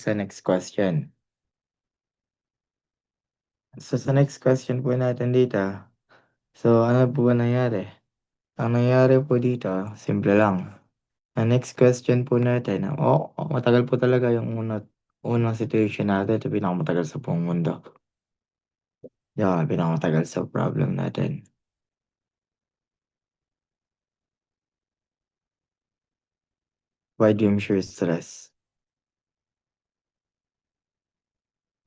Sa next question. So, sa next question po natin dito, ano po ba nangyari? Ang nangyari po dito, simple lang. Ang next question po natin, matagal po talaga yung unang situation natin. Ito pinakamatagal sa buong mundo. Yan, pinakamatagal sa problem natin. Wide beam shear stress.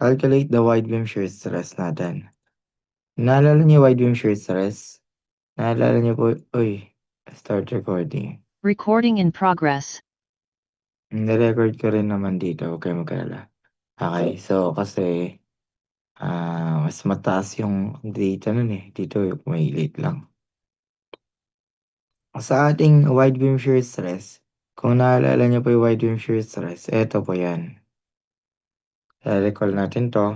Calculate the wide beam shear stress natin. Naalala niyo wide beam shear stress? Naalala niyo po, start recording. Recording in progress. Nirecord ko rin naman dito, huwag kayong mag-alala. Okay, so kasi mas mataas yung data nun eh. Dito may late lang. Sa ating wide beam shear stress, kung naalala niyo po yung wide beam shear stress, eto po yan. I-recall natin to.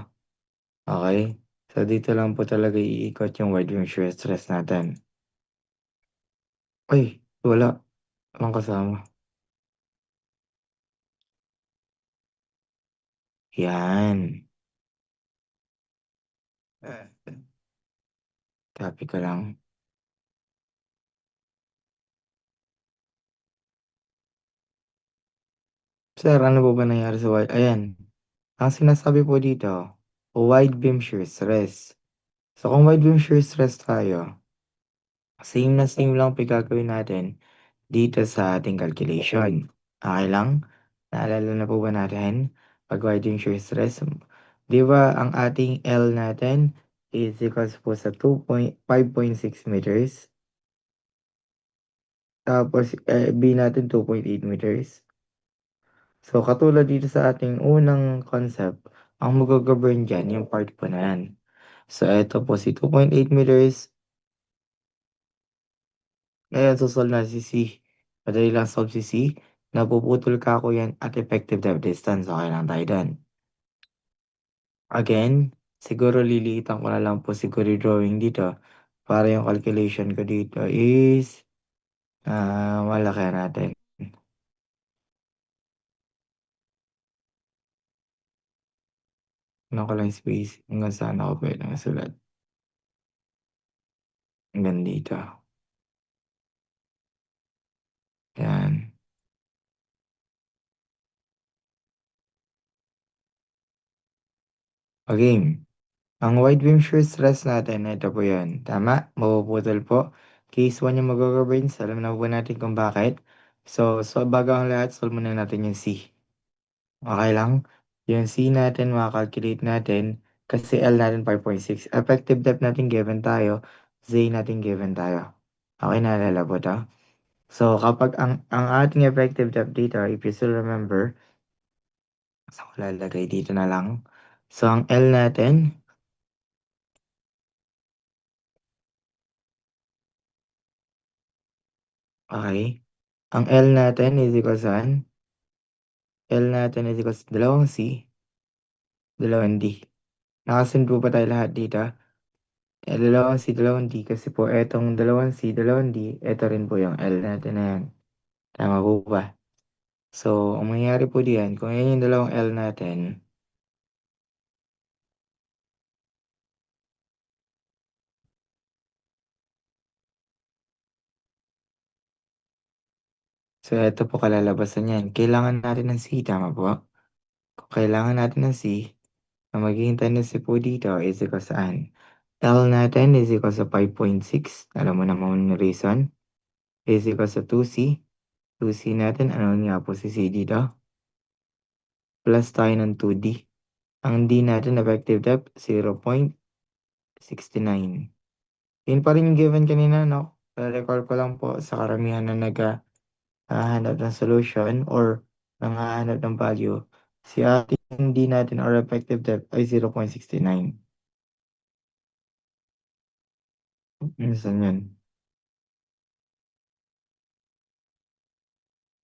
Okay? So dito lang po talaga iikot yung wide beam shear stress natin. Uy, wala. Walang kasama. Yan. Copy ko lang. Sir, ano po ba nangyari sa wide? Ayan. Ang sinasabi po dito, wide beam shear stress. So kung wide beam shear stress tayo, same na same lang po yung gagawin natin dito sa ating calculation. Okay lang? Naalala na po ba natin? Pag wide beam shear stress, di ba ang ating L natin is equals po sa 5.6 meters. Tapos B natin 2.8 meters. So katulad dito sa ating unang concept, ang mag-govern dyan, yung part po na yan. So ito po si 2.8 meters. Ngayon susolve na si C. Madali lang solve si C. Napuputol ka ako yan at effective depth distance. Okay lang tayo dyan. Again, siguro liliitan ko na lang po siguro yung drawing dito para yung calculation ko dito is malaki natin. Ano ko lang space hanggang saan ako pwede masulat. Hanggang dito. Yan. Okay. Ang wide beam shear stress natin, ito po yan. Tama? Mapuputol po. Case 1 yung mag-govern. Alam na po natin kung bakit. So bago ang lahat, solve muna natin yung C. Okay lang? Yung C natin, makakalculate natin. Kasi L natin 5.6. Effective depth natin given tayo. Z natin given tayo. Okay, naalala po to? So kapag ang ating effective depth dito, if you still remember, saan ko lalagay dito na lang. So ang L natin, okay. Ang L natin is equal saan? L natin is equal sa dalawang C, dalawang D. Nakasunod po ba tayo lahat dito? Dalawang C, dalawang D kasi po etong dalawang C, dalawang D, eto rin po yung L natin na yan. Tama po ba? So, ang mangyayari po diyan, kung yan yung dalawang L natin, so eto po kalalabasan yan. Kailangan natin ng C, tama po? Kung kailangan natin ng C, ang magiging tendency po dito is equal saan? L natin is equal sa 5.6. Alam mo naman yung reason. Is equal sa 2C. 2C natin, ano nga po si C dito? Plus tayo ng 2D. Ang D natin, effective depth, 0.69. Yun pa rin yung given kanina, no? Recall ko lang po sa karamihan na naghahanap ng solution or nanghahanap ng value. Si ating D natin or effective depth ay 0.69. Minsan yun.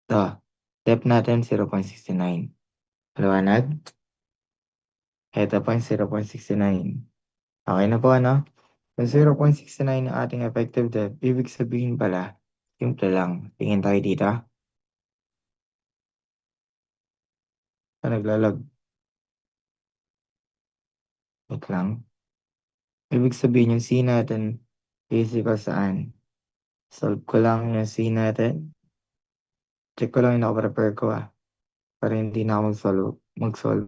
Ito, depth natin 0.69. Paliwanag? Ito po yung 0.69. Okay na po, ano? Kung 0.69 ang ating effective depth, ibig sabihin pala, simple lang. Tingin tayo dito. Naglalag. Wait lang. Ibig sabihin yung C natin is equal saan? Solve ko lang yung C natin. Check ko lang yung nakaprepare ko para hindi na ako mag-solve.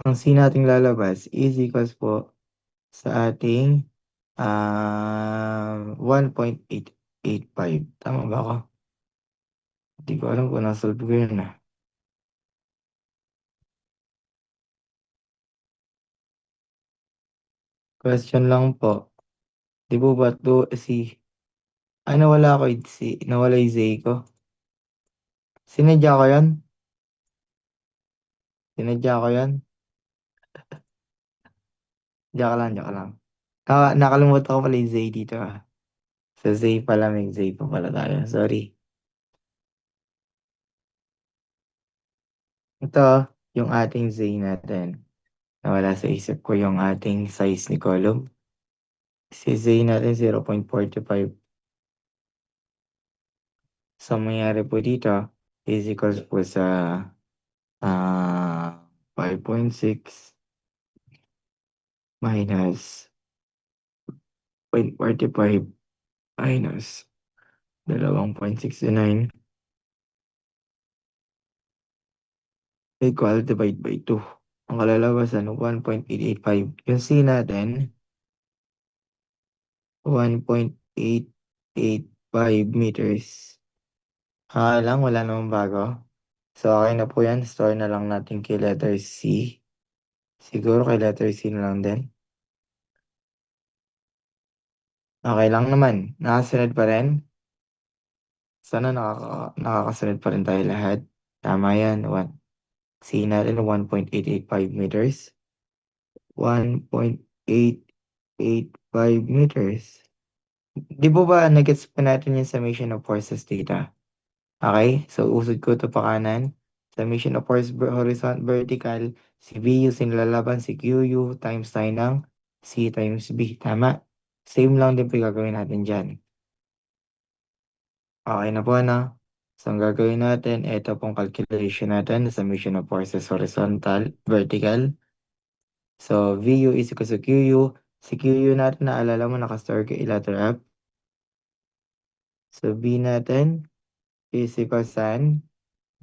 Ang C nating lalabas is equals po sa ating 1.885. Tama ba ako? Hindi ko alam kung nasolve ko yun . Question lang po. Di po ba to si... Ay, nawala ko nawala yung Z ko. Sinadya ko yan? Sinadya ko yan? Joke lang. Nakalimutan ko pala yung Z dito . Sa Z pala, may Z pa pala tayo. Sorry. Ito, yung ating Z natin. Nawala sa isip ko yung ating size ni column. Si Z natin 0.45. So, mangyari po dito is equals po sa 5.6 minus 0.45 minus 2.69 equal divide by 2. Ang kalalabasan, 1.885. Yung C natin, 1.885 meters. Lang, wala namang bago. So, okay na po yan. Store na lang natin kay letter C. Siguro kay letter C na lang din. Okay lang naman. Nakasunod pa rin. Sana nakakasunod pa rin tayo lahat. Tama yan. C natin, 1.885 meters. 1.885 meters. Di po ba nag-gets pa natin yung summation of forces data? Okay? So, usod ko ito pa kanan. Summation of force horizontal vertical. Si VU sinilalaban si QU times tayo ng C times B. Tama? Same lang din po yung gagawin natin dyan. Okay na po So, ang gagawin natin, ito pong calculation natin, summation of forces horizontal, vertical. So, VU is equal to QU. Si QU natin, naalala mo, nakastore kay letter F. So, B natin is equal saan?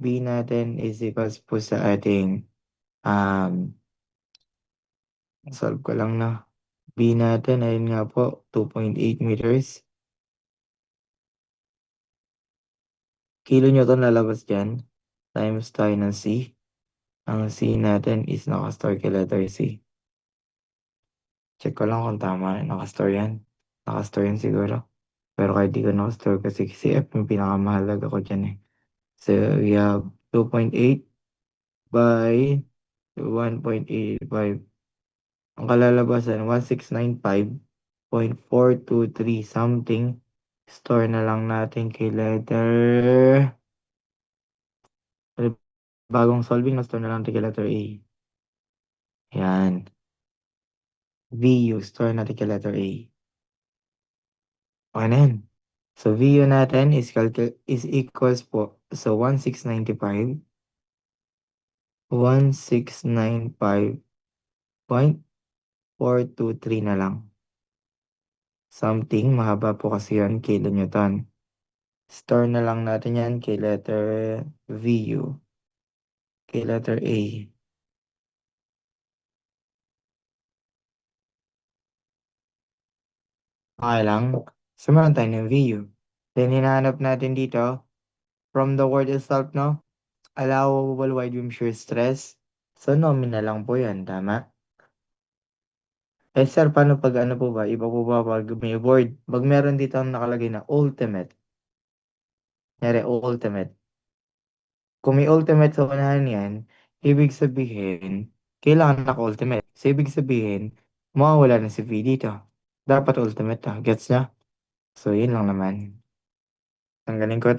B natin is equals po sa ating, solve ko lang . B natin, ayun nga po, 2.8 meters. Kilonewton lalabas dyan, times tayo ng C. Ang C natin is nakastore kay letter C. Check ko lang kung tama, nakastore yan. Nakastore yan siguro. Pero kahit di ko nakastore kasi si F yung pinakamahalaga ko dyan . So, we have 2.8 by 1.85. Ang kalalabasan, 1695.423 something. Store na lang natin kay letter... Bagong solving, na-store na lang natin kay letter A. Yan. VU, store natin kay letter A. Okay na yan. So, VU natin is equals po. So, 1695.423 na lang. Something, mahaba po kasi yan, kilonewton. Store na lang natin yan kay letter VU. Kay letter A. Okay lang. So, meron tayo ng VU. Then, hinahanap natin dito, from the word itself, allowable wide beam shear stress. So, nominal lang po yan. Tama? Sir, paano pag ano po ba? Iba po ba pag may word? Pag meron dito ang nakalagay na ultimate. Nyari, ultimate. Kung may ultimate sa unahan yan, ibig sabihin, kailangan naka-ultimate. So, ibig sabihin, mawawala na si V dito. Dapat ultimate Gets na? So, yun lang naman. Tanggalin ko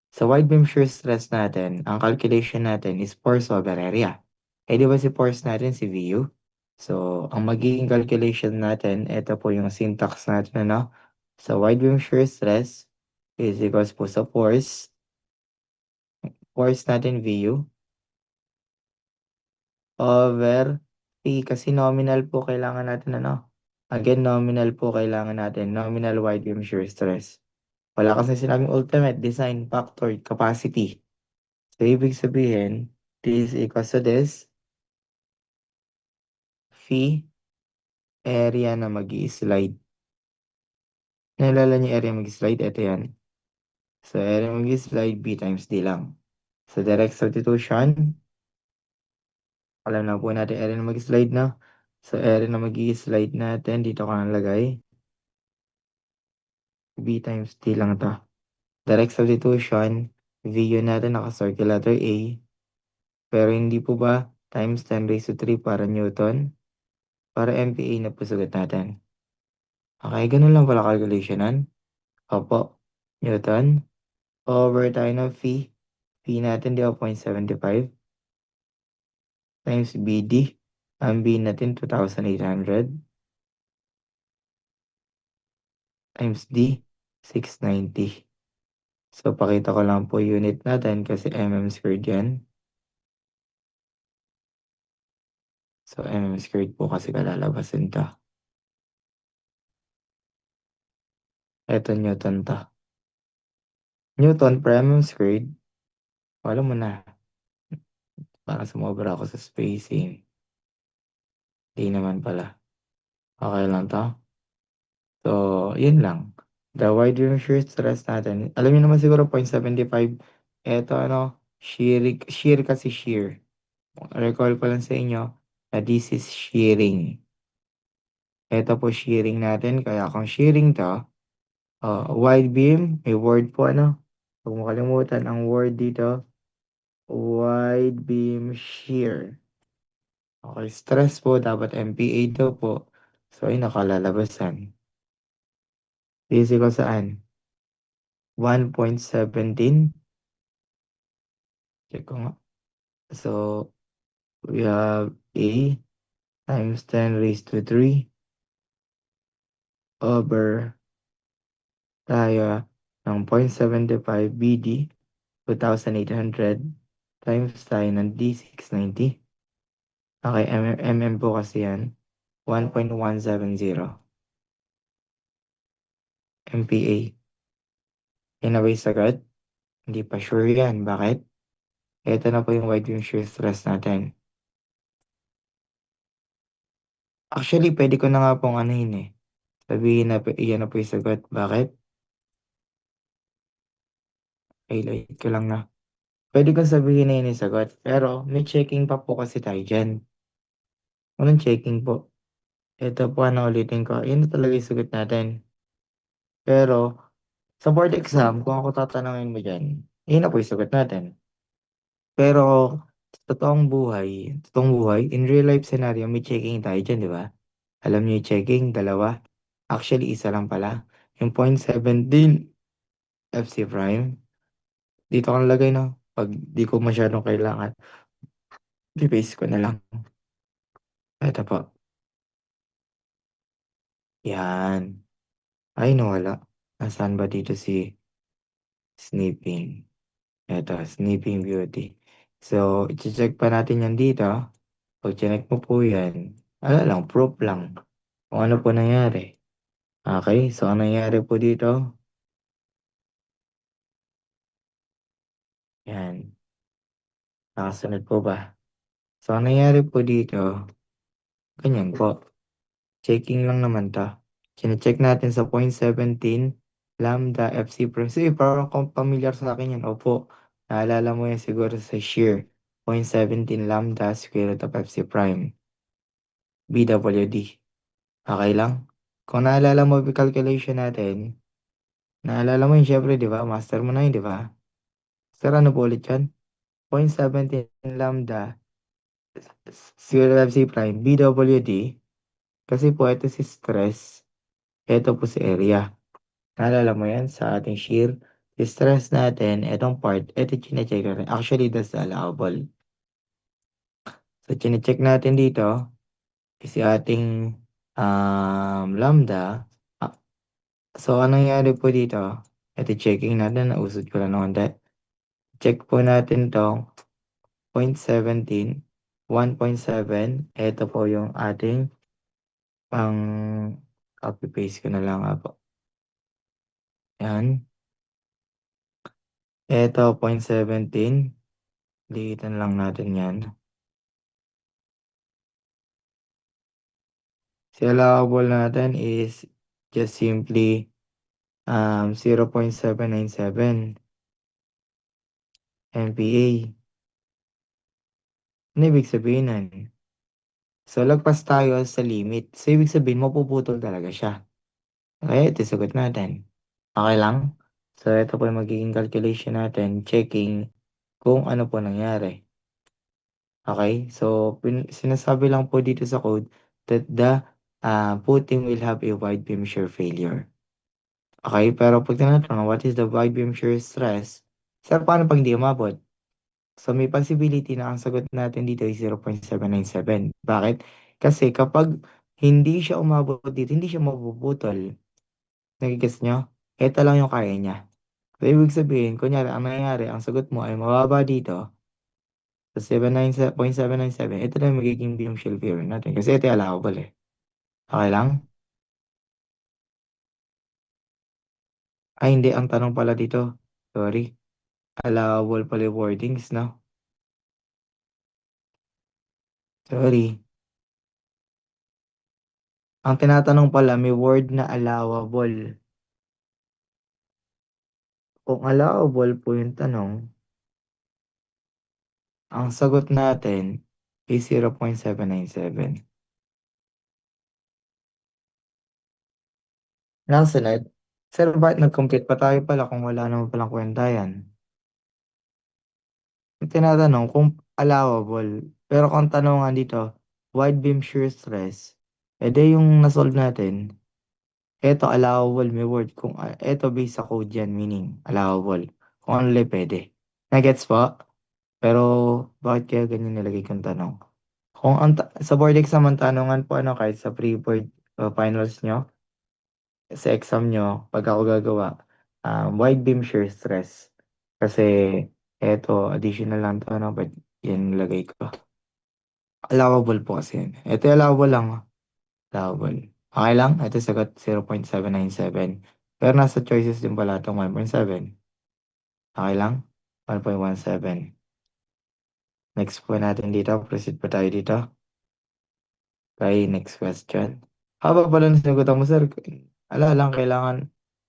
Sa wide beam shear stress natin, ang calculation natin is force over area. Di ba si force natin si VU? So, ang magiging calculation natin, ito po yung syntax natin, Sa wide beam shear stress is equals po sa force force natin VU over P kasi nominal po kailangan natin ano. Again, nominal po kailangan natin. Nominal wide beam shear stress. Wala kasi sinabing ultimate design factor capacity. So, ibig sabihin, this equals to this, phi area na mag-i-slide. Naalala niyo area mag-slide? Ito yan. So, area mag-slide, B times D lang. So, direct substitution, alam na po natin area na mag-slide na. So, area na mag-slide natin, dito ko nalagay. B times D lang to. Direct substitution, VU natin naka-circle letter A. Pero hindi po ba times 10 raised to 3 para Newton? Para MPa na po sagot natin. Okay, ganun lang pala calculationan. Opo, Newton. Over tayo ng phi. Phi natin di ba 0.75 times BD. Ang B natin 2,800 times D 690. So pakita ko lang po unit natin kasi mm² yan. So mm² po kasi kalalabasin to. Ito Newton to. Newton per mm². Alam mo na. Para sumobra ako sa spacing. Di naman pala. Okay lang to. So, yun lang. The wide beam shear stress natin. Alam niyo naman siguro 0.75. Ito ano, shear kasi shear. Recall ko lang sa inyo na this is shearing. Ito po shearing natin. Kaya kung shearing to, wide beam, may word po ano. Huwag mo kalimutan ang word dito. Wide beam shear. Okay, stress po, dapat MPa daw po. So, ay nakalalabasan. This equals saan? 1.17. Check ko nga. So, we have A times 10 raised to 3 over tayo ng 0.75 BD, 2,800 times tayo ng D, 690. Okay, mm po kasi yan. 1.170 MPa. Yan na ba yung sagot? Hindi pa sure yan. Bakit? Ito na po yung wide beam shear stress natin. Actually, pwede ko na nga pong anuhin eh. Sabihin na iyan na po yung sagot. Bakit? Highlight ko lang na. Pwede kong sabihin na yun yung sagot. Pero may checking pa po kasi tayo dyan. Walang checking po. Ito po ano ulitin ko. Yun na talaga yung sagot natin. Pero sa board exam, kung ako tatanungin mo dyan, yun na po yung sagot natin. Pero sa totoong buhay, in real life scenario, may checking tayo dyan, di ba? Alam niyo yung checking, dalawa. Actually, isa lang pala. Yung 0.17 FC prime. Dito ko nalagay no. Pag di ko masyadong kailangan, i-paste ko na lang. Ito po. Yan. Ay, nawala. Nasaan ba dito si snipping? Ito, snipping beauty. So, i-check pa natin yan dito. Pag check mo po yan, ano lang, proof lang. Kung ano po nangyari. Okay, so ang nangyari po dito, yan. Nakasunod po ba? So, ang nangyari po dito, ganyan po. Checking lang naman 'to. Chine-check natin sa 0.17 lambda FC prime. Sige, parang pamilyar sa akin yan. Opo, naalala mo yan siguro sa shear. 0.17 lambda square root of FC prime. BWD. Okay lang? Kung naalala mo yung calculation natin, naalala mo yun syempre, di ba? Master mo na yun, di ba? Sir, ano po ulit yan? 0.17 lambda square root of FC prime, BWD. Kasi po, ito si stress. Ito po si area. Naalala mo yan sa ating shear? Stress natin, itong part, ito chinecheck natin. Actually, that's allowable. So, chinecheck natin dito, si ating lambda. Ah, so, anong nangyari po dito? Ito checking natin, nausod ko lang ng konti. Check po natin 'tong 0.17, 1.7. Ito po yung ating copy paste ko na lang nga po. Yan. Eto 0.17, liitan lang natin yan. Si allowable natin is just simply 0.797 MPa. Ano ibig sabihin nun? So, lagpas tayo sa limit. So, ibig sabihin, mapuputol talaga siya. Kaya ito sagot natin. Okay lang? So, ito po yung magiging calculation natin, checking kung ano po nangyari. Okay? So, sinasabi lang po dito sa code that the pudding will have a wide beam shear failure. Okay? Pero pag tinatanong, what is the wide beam shear stress? Sir, paano pag hindi umabot? So, may possibility na ang sagot natin dito ay 0.797. Bakit? Kasi kapag hindi siya umabot dito, hindi siya mapuputol. Nagigets nyo? Ito lang yung kaya niya. So, ibig sabihin, kunyari, ang nangyayari, ang sagot mo ay mababa dito, sa 0.797, ito na yung magiging beam shell theory natin. Kasi ito yung allowable eh. Okay lang? Ay, hindi. Ang tanong pala dito. Sorry. Allowable pala yung wordings, no? Sorry. Ang tinatanong pala, may word na allowable. Kung allowable po yung tanong, ang sagot natin is 0.797. Nasunod. Sir, bakit nag-complete pa tayo pala kung wala naman palang kwenta yan? Tinatanong kung allowable. Pero kung tanongan dito, wide beam shear stress, edi yung nasolve natin, eto allowable may word. Kung eto based sa code yan, meaning allowable. Kung ano lang pwede. Nagets po? Pero bakit kaya ganyan nilagay kong tanong? Kung sa board exam ang tanongan po ano kahit sa pre-board finals nyo, sa exam nyo, pag ako gagawa, wide beam shear stress. Kasi eto, additional lang to, ano, but yan nilagay ko. Allowable po kasi yan. Ito allowable lang. Allowable. Okay lang? Ito sagot 0.797. Pero nasa choices din pala itong 1.7. Okay lang? 1.17. Next po natin dito. Proceed pa tayo dito. Okay, next question. Haba pala ng sinagutan mo, sir. Ala lang, kailangan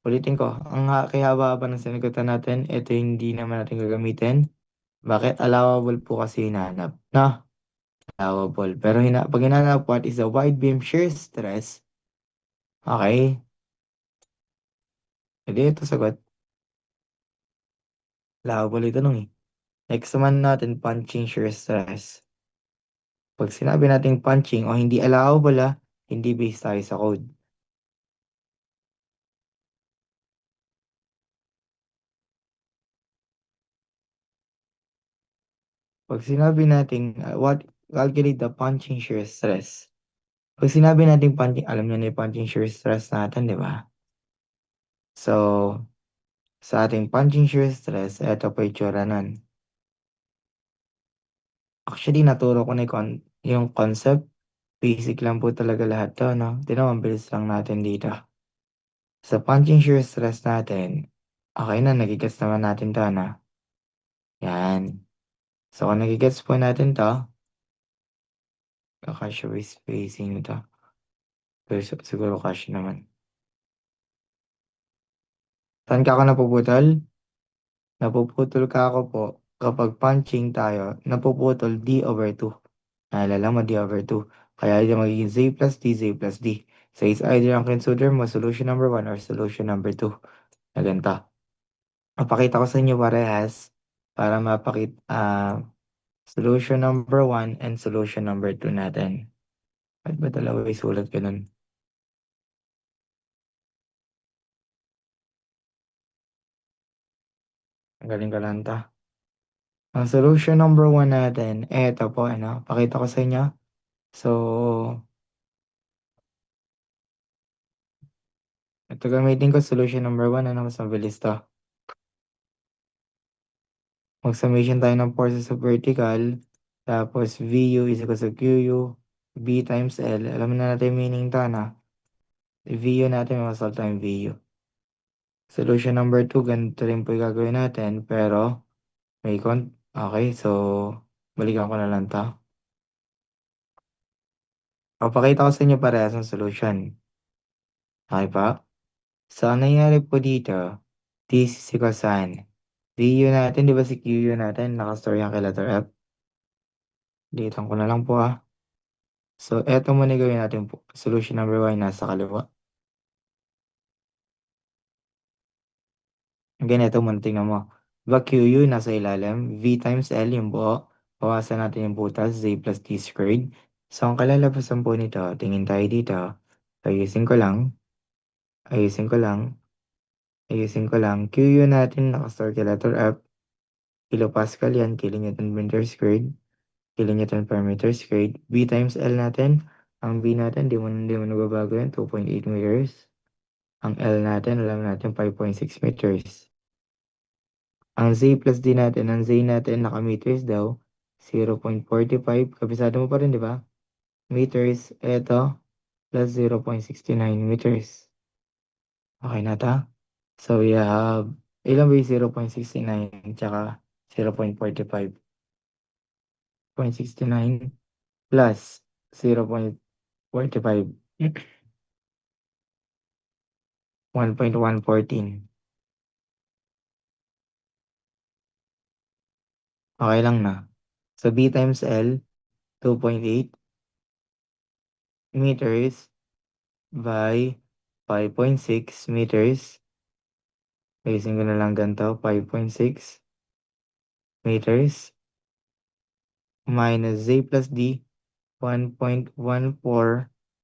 ulitin ko. Ang kaya haba ng sinagutan natin, ito hindi naman natin gagamitin. Bakit? Allowable po kasi hinahanap. No? Allowable. Pero pag hinanap, what is the wide beam shear stress? Okay. Hindi ito sagot. Allowable ito nung eh. Next naman natin, punching shear stress. Pag sinabi natin punching o hindi allowable hindi based tayo sa code. Pag sinabi natin, what calculate the punching shear stress. Pag sinabi natin punching, alam niyo na yung punching shear stress natin, di ba? So, sa ating punching shear stress, ito po yung tsura nun. Actually, naturo ko na yung concept. Basic lang po talaga lahat to, no? Tignan mo, ang bilis lang natin dito. Sa punching shear stress natin, okay na, nagigets naman natin to, na. Yan. So, kung nagigets po natin to, kakasya with spacing ito. Pero siguro kasya naman. Saan ka ako napuputol? Napuputol ka ako po kapag punching tayo, napuputol D over 2. Naalala mo D over 2. Kaya ito magiging Z plus D, Z plus D. So it's either ang consider mo solution number 1 or solution number 2. Na ganito. Mapakita ko sa inyo parehas para solution number 1 and solution number 2 natin. Ba't ba dalawa isulat ko nun? Ang galing ka lang ta. Ang solution number 1 natin, eto po, ano, pakita ko sa inyo. So, ito gamitin ko solution number 1, ano, mas mabilis to. Mag-summation tayo ng forces sa vertical, tapos VU is equal to QU, B times L. Alam na natin yung meaning to, na VU natin, masolve tayong VU. Solution number 2, ganito rin po yung gagawin natin, pero okay, so balikan ko na lang to. Papakita ko sa inyo parehas ng solution. Okay pa? So, ang nangyari po dito, this is equal saan? VU natin, di ba si QU natin, nakastore yan kay letter F. Dito ko na lang po ah. So, eto muna yung gawin natin po. Solution number 1 nasa kaliwa. Again, eto muna tingnan mo. Diba QU nasa ilalim, V times L yung buo. Bawasan natin yung butas, Z plus T squared. So, ang kalalabasan po nito, tingin tayo dito. Ayusin ko lang. Ayusin ko lang. Ayusin ko lang. QU natin nakastore kay letter F. Kilopascal yan, kilonewton per meter squared. Kilonewton per meter squared. B times L natin. Ang B natin, di mo nagbabago yan, 2.8 meters. Ang L natin, alam natin 5.6 meters. Ang Z plus D natin, ang Z natin naka-meters daw, 0.45. Kabisado mo pa rin, di ba? Meters, eto, plus 0.69 meters. Okay na ta? So we have, ilan ba yung 0.69 tsaka 0.45? 0.69 plus 0.45, 1.114. Okay lang na. So B times L, 2.8 meters by 5.6 meters. Ayusin ko na lang ganito, 5.6 meters minus Z plus D, 1.14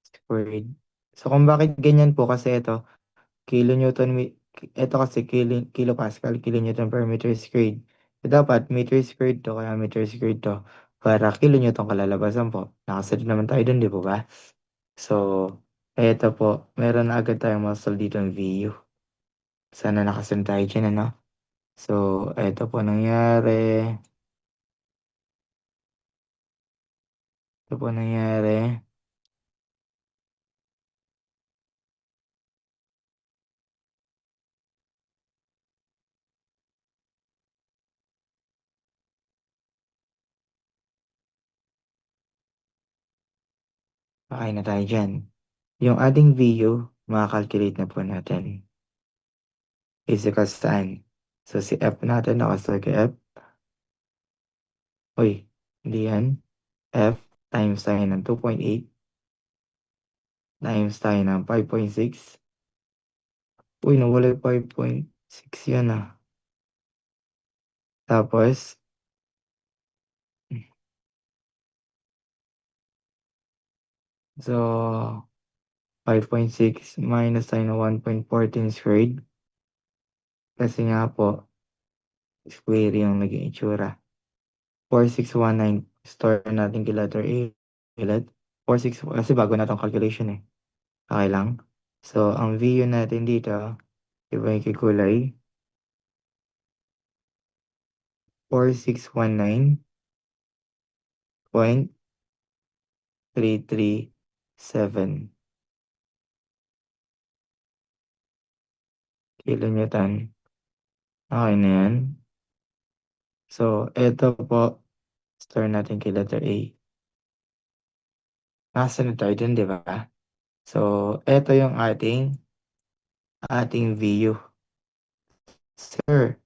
squared. So kung bakit ganyan po, kasi ito kasi kilopascal, kilonewton per meter squared. So, dapat meter squared to, kaya meter squared to. Para kilonewton kalalabasan po. Nakasunod naman tayo dun, di po ba? So, eto po, meron na agad tayong muscle dito ng VU. Sana nakasunod tayo dyan, ano? So, eto po nangyari. Ito po nangyari. Okay na tayo dyan. Yung ating VU, makakalculate na po natin. Is equals saan? So, si F natin, nakastore kay F. Uy, hindi yan. F times tayo ng 2.8 times tayo ng 5.6. Uy, nawala yung 5.6 yan ah. Tapos, so, 5.6 minus tayo ng 1.14 squared. Kasi nga po, square yung naging itsura. 4619, store natin kay letter A. Ulit. 46, kasi bago na tong calculation eh. Okay lang. So, ang VU natin dito, iba yung kikulay, 4619.337 kilonewton. Okay na yan. So, eto po, store natin kay letter A. Nakasunod tayo dun, di ba? So, eto yung ating VU. Sir,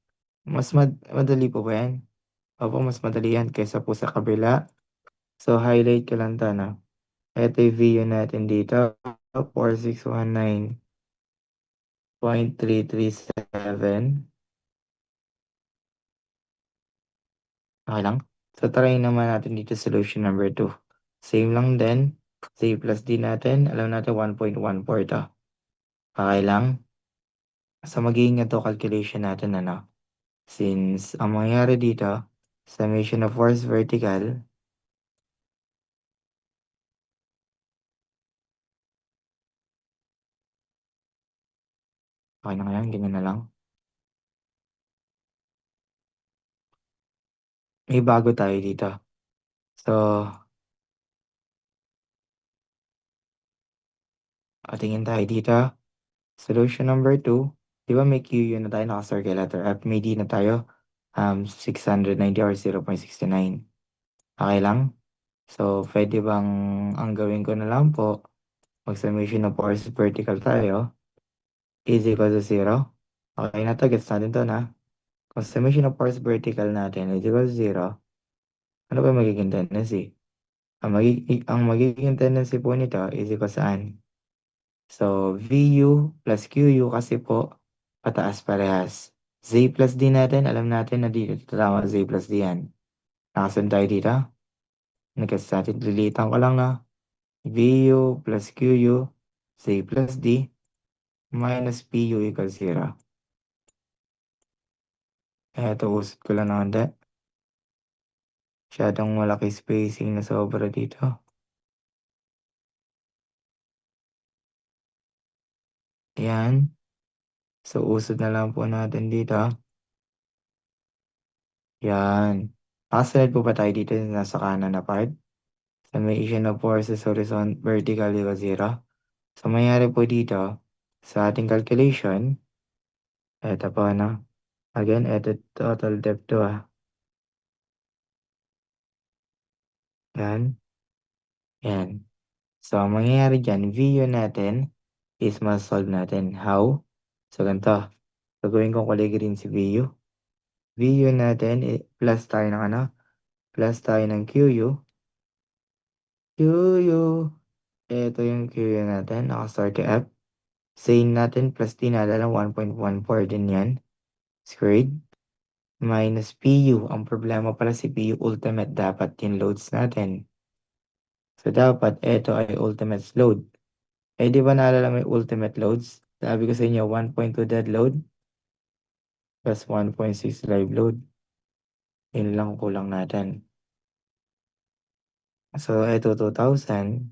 madali po ba yan? Opo, mas madali yan kaysa po sa kabila. So, highlight ko lang to, no? Ito yung VU natin dito, 4619.337. Okay lang? So, try naman natin dito solution number 2. Same lang din. C plus D natin, alam natin 1.14 to. Okay lang? So, magiging ito calculation natin, ano? Since ang mangyayari dito, summation of force vertical, okay na kaya, ganyan na lang. may bago tayo dito. So, tingin tayo dito. Solution number 2. Di ba may Q yun na tayo naka-circle letter F? May D na tayo. 690 or 0.69. Okay lang? So, pwede bang ang gawin ko na lang po, mag-summation of force vertical tayo, is equal to 0. Okay na to, gets natin to na. Kung summation of force vertical natin is equal to 0, ano ba yung magiging tendency? Ang magiging tendency po nito is equal saan? So, VU plus QU kasi po, pataas parehas. Z plus D natin, alam natin na dito tama Z plus D yan. Nakasun tayo dito. Nagkas natin, lilitan ko lang na VU plus QU, Z plus D, minus PU equals 0. Eto, usot ko lang ng konti. Masyadong malaki spacing na sobra dito. Yan. So, usod na lang po natin dito. Yan. Nakasunod po ba tayo dito sa nasa kanan na part? Summation of forces horizontal vertical equals 0. So, mayroon po dito sa ating calculation, eto po na. Again, eto total depth to Yan. Yan. So, ang mangyayari dyan, VU natin is ma-solve natin. How? So, ganito. Gagawin kong kulay green si VU. VU natin, plus tayo ng ano? Plus tayo ng QU. QU. Ito yung QU natin. Nakastart to F. Sin natin plus D na lang 1.14 din yan. Squared. Minus PU. Ang problema pala si PU ultimate dapat yung loads natin. So, dapat ito ay ultimate load. Eh, di ba naalala may ultimate loads? Sabi ko sa inyo, 1.2 dead load plus 1.6 live load. Yun lang kulang natin. So, ito 2,000.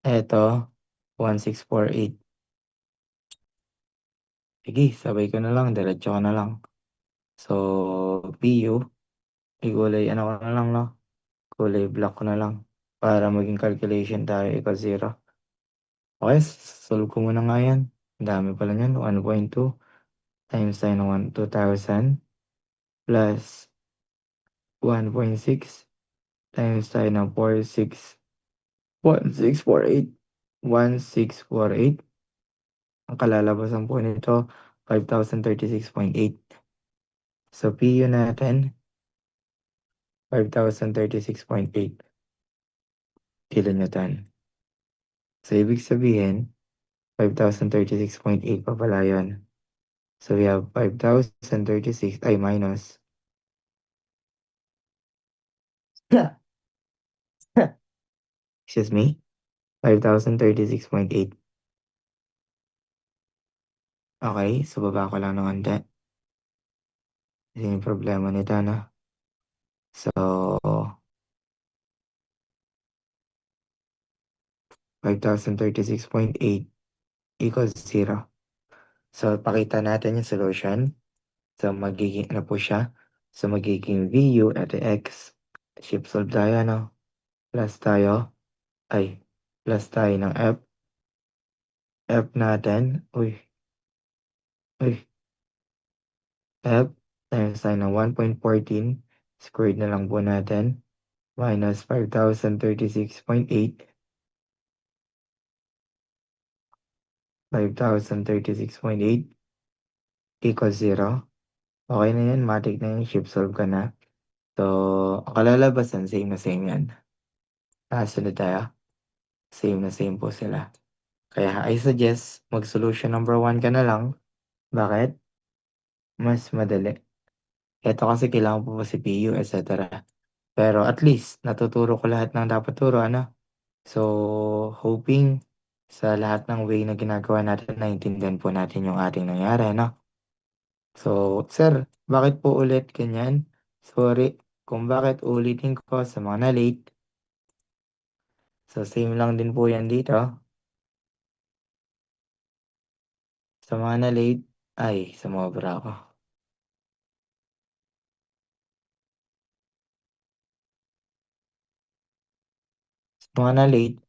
Ito, 1,648. Sige, sabay ko na lang. Diretso ko na lang. So, PU, ikulay, ano ko na lang, no? Kulay black ko na lang. Para maging calculation tayo, equal 0. Okay, solve ko muna nga yan. Ang dami pala yan. 1.2 times tayo ng 2,000 plus 1.6 times tayo ng 1648. 1648. Ang kalalabasan po nito, 5,036.8. So, PU natin, 5,036.8 kilonewton. So, ibig sabihin, 5,036.8 pa pala yun. So, we have 5,036, ay, minus. Excuse me, 5,036.8. Okay, so baba ko lang ng konti. Kasi yung problema nito, no? So, 5,036.8 equals 0. So, pakita natin yung solution. So, magiging ano po siya? So, magiging VU at X. Shift solve tayo, no? Plus tayo. Ay, plus tayo ng F. F natin. Uy, uy. F times tayo ng 1.14. Squared na lang po natin. Minus 5,036.8. 5,036.8 equals 0. Okay na yan. Matik na yan. Shift solve ka na. So, ang kalalabasan, same na same yan. Sunod tayo. Same na same po sila. Kaya I suggest mag-solution number 1 ka na lang. Bakit? Mas madali. Ito kasi kailangan po si PU, etc. Pero at least, natuturo ko lahat ng dapat turo, ano? So, hoping sa lahat ng way na ginagawa natin, naintindihan po natin yung ating nangyari, no? So, sir, bakit po ulit ganyan? Sorry kung bakit ulitin ko sa mga na-late. So, same lang din po yan dito. Sa mga na-late, ay, sumobra ako. mga na late,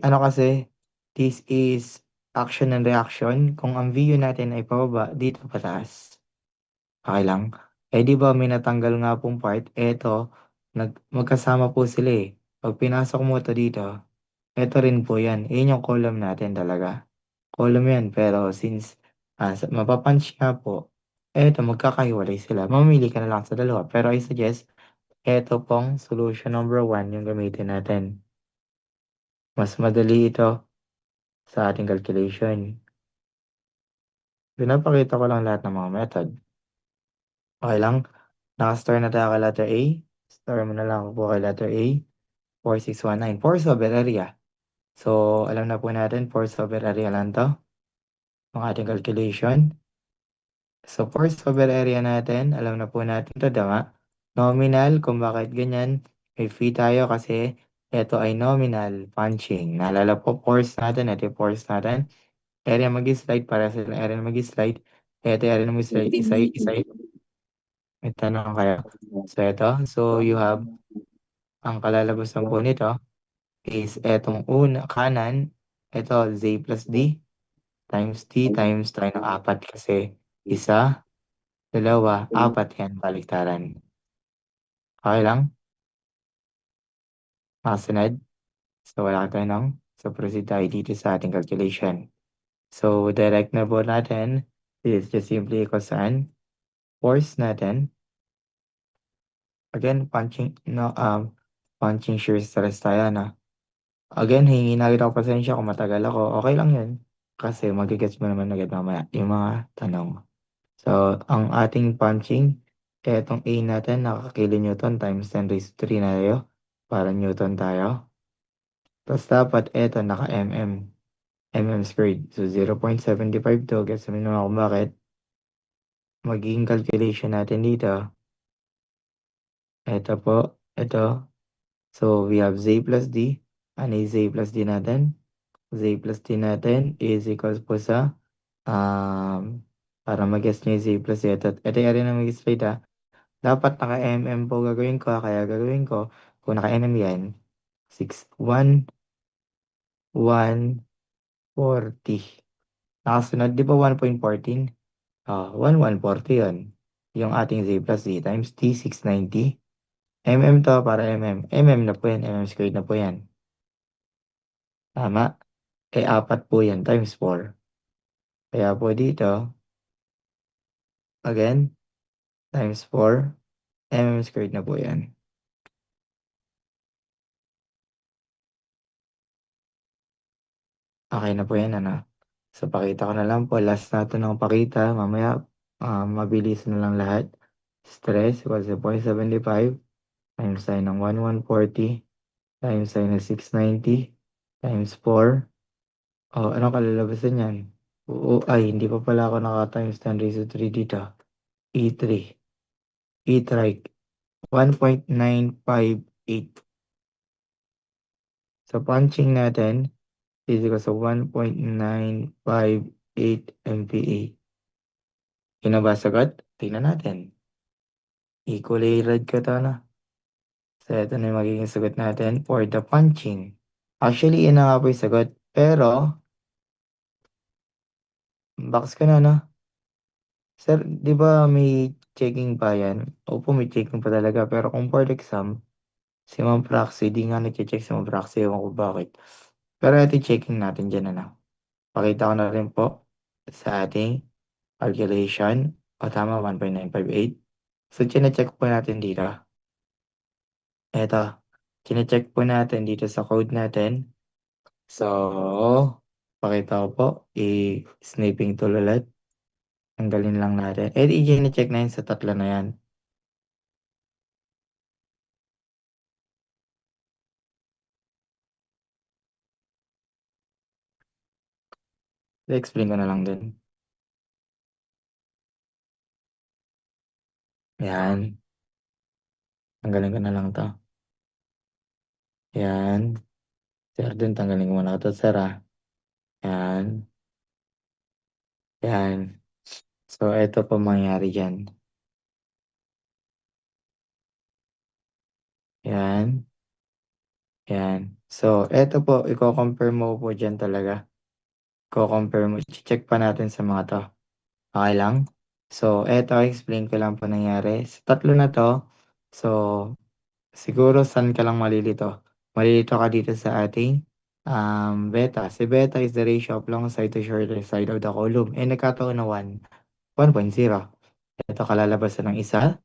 ano kasi, this is action and reaction. Kung ang view natin ay pababa, dito pataas. Okay lang? Eh di ba may natanggal nga pong part, eto, magkasama po sila eh. Pag pinasok mo ito dito, eto rin po yan. Yun yung column natin talaga. Column yan, pero since mapapunch nga po, eto magkakahiwalay sila. Mamili ka na lang sa dalawa. Pero I suggest, eto pong solution number 1 yung gamitin natin. Mas madali ito sa ating calculation. Pinapakita ko lang lahat ng mga method. Okay lang? Naka-store na tayo kay letter A. Store mo na lang ako po kay letter A. 4619. Force over area. So, alam na po natin, force over area lang to. Ang ating calculation. So, force over area natin, alam na po natin to, diba? Nominal, kung bakit ganyan, may phi tayo kasi ito ay nominal punching. Naalala po, force natin, ito yung force natin. Area mag-slide, para sa area na mag-slide. Ito area na mag-slide, isa, may tanong kayo. So, ito, so you have, ang kalalabasan po nito is etong una, kanan, ito, Z plus D times T times tayo ng 4 kasi isa, dalawa, 4 yan, baliktaran. Okay lang? Makasunod? So, wala ka tanong. So, proceed tayo dito sa ating calculation. So, direct na po natin. This is just simply equals saan? Force natin. Again, punching shear stress tayo na. Again, hingi na rin ako pasensya kung matagal ako. Okay lang yun. Kasi magigets mo naman agad mamaya yung mga tanong. So, ang ating punching, etong A natin, nakakilonewton times 10 raised to 3 na tayo. Para newton tayo. Tapos dapat eto naka-mm. Mm squared. So, 0.752. Gets mo naman kung bakit. Magiging calculation natin dito. Ito po. Ito. So, we have Z plus D. Ano yung Z plus D natin? Z plus D natin is equals po sa para mag-guess nyo yung Z plus D. Ito yung area na mag-slide ha. Dapat naka-mm po gagawin ko. Kaya gagawin ko, kung naka-mm yan, 6, 1, 140. Nakasunod, di ba 1.14? 140 yun. Yung ating Z plus Z times T, 690. To para na po yan. Squared na po yan. Tama? Eh, 4 po yan times 4. Kaya po dito, again, times 4. Squared na po yan. Okay na po yan, ano? So, pakita ko na lang po. Last natin ang pakita. Mamaya, mabilis na lang lahat. Stress equals to 0.75 times sin ng 1140 times sin ng 690 times 4. Oh, anong kalalabasan yan? Oo, ay, hindi pa pala ako naka-times 10 raised to 3 dito. E3. E-trike. 1.958. So, punching natin is equal sa 1.958 MPa. Yun na ba sagot? Tingnan natin. Equally red ko to na. So, ito na yung magiging sagot natin for the punching. Actually, yun na nga po yung sagot. Pero, box ko na, no? Sir, di ba may checking pa yan? Opo, may checking pa talaga. Pero kung for exam, si Ma'am Praxi, di nga nag-check si Ma'am Praxi. Ewan ko bakit. Pero ito yung checking natin dyan, ano? Pakita ko na rin po sa ating calculation. O tama, 1.958. So, chinecheck po natin dito. Ito. Chinecheck po natin dito sa code natin. So, pakita ko po. I-sniping tool ulit. Tanggalin lang natin. Eh, i-check na yun sa tatlo na yan. I-explain ko na lang din. Yan. Tanggalin ko na lang to. Yan. Sir din, tanggalin ko muna ito, sir ah. Yan. Yan. So, ito po mangyari dyan. Yan. Yan. So, eto po, i-compare mo po dyan talaga. Ko-compare mo, check pa natin sa mga to. Okay lang? So, eto, explain ko lang po nangyari. Sa tatlo na to, so, siguro saan ka lang malilito? Malilito ka dito sa ating beta. Si beta is the ratio of long side to shorter side of the column. Eh, nagkataon na 1.0. Ito kalalabasan ng isa.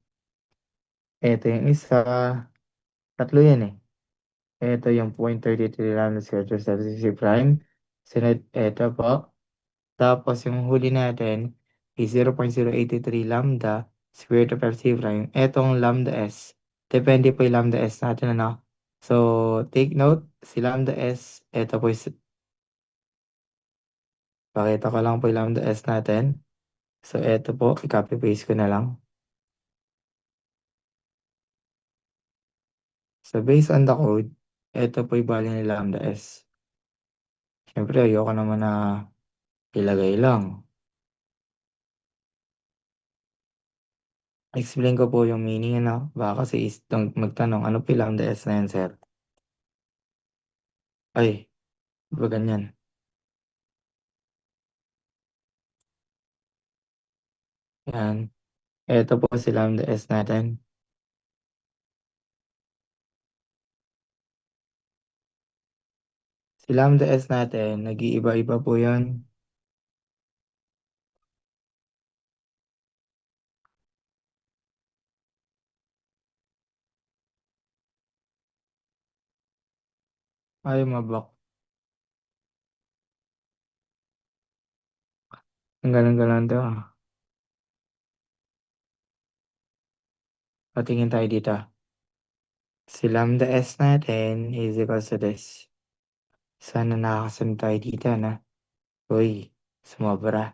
Ito yung isa. Tatlo yan eh. Ito yung 0.33 lambda squared to C prime. Sunod, ito po. Tapos yung huli natin is 0.083 lambda squared of FC prime. Etong lambda S. Depende po yung lambda S natin, ano? So, take note, si lambda S, ito po is, pakita ko lang po yung lambda S natin. So, ito po, i-copy paste ko na lang. So, based on the code, ito po yung value ni lambda S. Siyempre, ayoko naman na ilagay lang. Explain ko po yung meaning, ano? Baka kasi magtanong, ano po yung lambda S na yan, sir? Ay, ba ganyan? Yan. Ito po si lambda S natin. Si lambda S natin, nag-iiba-iba po yun. Ay, mabak. Ang galang-galang to. Patingin tayo dito. Si lambda S natin is equal to this. Sana nakakasunod tayo dito, na. Uy, sumobra.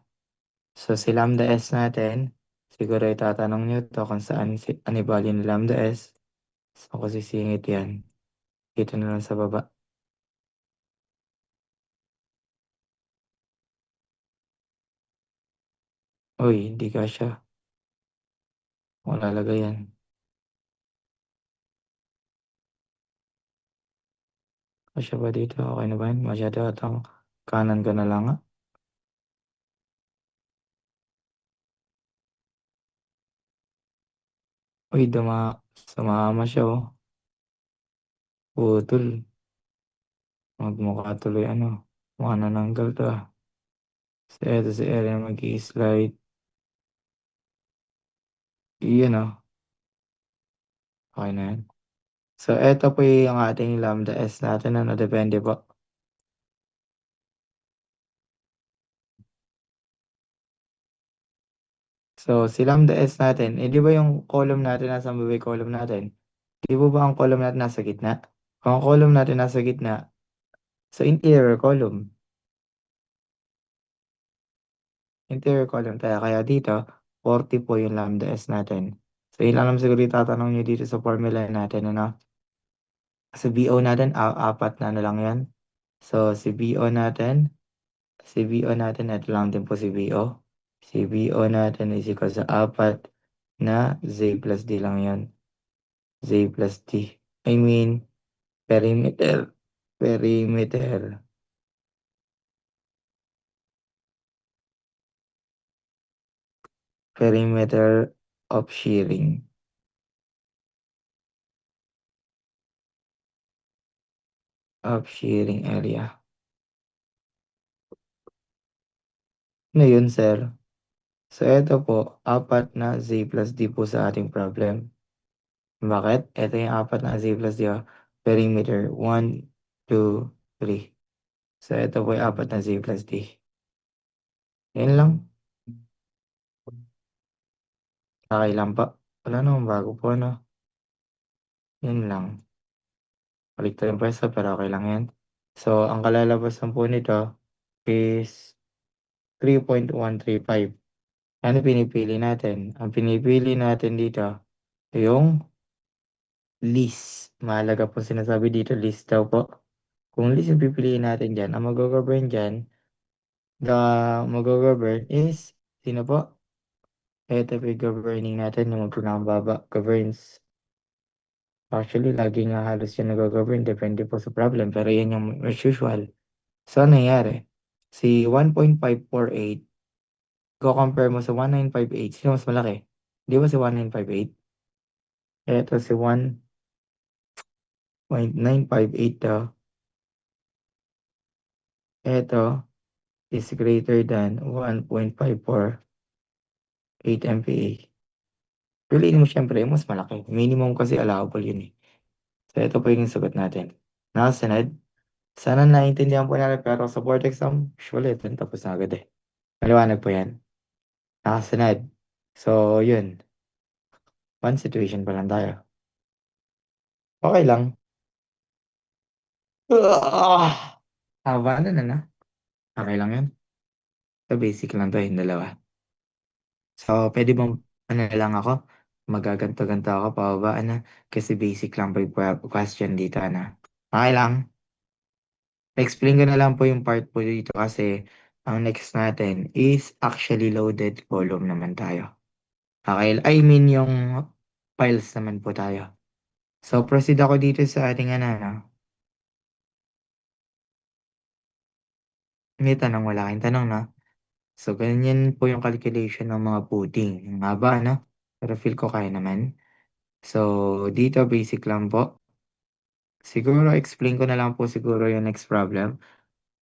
So, si lambda S natin, siguro itatanong nyo to kung saan ano yung value ni lambda S. So, kung sisingit yan, dito na lang sa baba. Uy, hindi ka siya. Kung lalagay yan. Kasya ba dito? Okay na ba yan? Masyado atang kanan ka na lang, ah. Uy, sumama siya, oh. Putol. Magmukha tuloy, ano. Mukha nananggal to, ah. So, eto si Eren mag-i-slide. Iyan, oh. Okay na yan. So, eto po yung ating lambda S natin, ano, depende po. So, si lambda S natin, eh, di ba yung column natin, nasa may column natin? Di ba ang column natin nasa gitna? Kung ang column natin nasa gitna, so interior column. Interior column tayo. Kaya dito, 40 po yung lambda S natin. So, yun lang naman siguro itatanong nyo dito sa formula natin, ano? Sa BO natin, apat na ano lang yan. So, si BO natin, ito lang din po si BO. Si BO natin is equal sa apat na Z plus D lang yan. Z plus D. I mean, perimeter. Perimeter. Perimeter of shearing. Of shearing area. Ano yun, sir? So, ito po, apat na Z plus D po sa ating problem. Bakit? Ito yung apat na Z plus D. Perimeter. 1, 2, 3. So, ito po yung apat na Z plus D. Yan lang. Okay lang pa. Wala namang bago po, ano. Yan lang. Balik tayo yung pwesto, pero okay lang yan. So, ang kalalabasan po nito is 3.135. Ano pinipili natin? Ang pinipili natin dito, yung least. Mahalaga po sinasabi dito, least daw po. Kung list yung pipiliin natin dyan, ang mag-govern dyan, the mag-govern is, sino po? Ito po yung governing natin, yung pinakababa, governs. Actually, lagi nga halos yan nag-govern, depende po sa problem. Pero yan yung as usual. So, ano nangyari? Si 1.548, ko-compare mo sa 1958, sino mas malaki? Di ba si 1958? Eto si 1.958 daw. Eto is greater than 1.548 MPa. Piliin mo syempre yung mas malaki. Minimum kasi allowable yun eh. So, ito po yung sagot natin. Nakasunod. Sana naiintindihan po natin pero sa board exam, usually ito tapos na agad eh. Maliwanag po yan. Nakasunod. So, yun. One situation pa lang tayo. Okay lang. Ah! Haba na. Okay lang yun. So, basic lang to yung dalawa. So, pwede bang, ano na lang ako? Magaganto-ganto ako pababa, ano? Kasi basic lang po yung question dito, ano? Okay lang. Explain ko na lang po yung part po dito kasi ang next natin is actually loaded column naman tayo. Okay, I mean yung files naman po tayo. So, proceed ako dito sa ating ano. May tanong, wala kang tanong na. So, ganyan po yung calculation ng mga pudding. Nga ba, ano? Pero feel ko kaya naman. So, dito basic lang po. Siguro explain ko na lang po siguro yung next problem.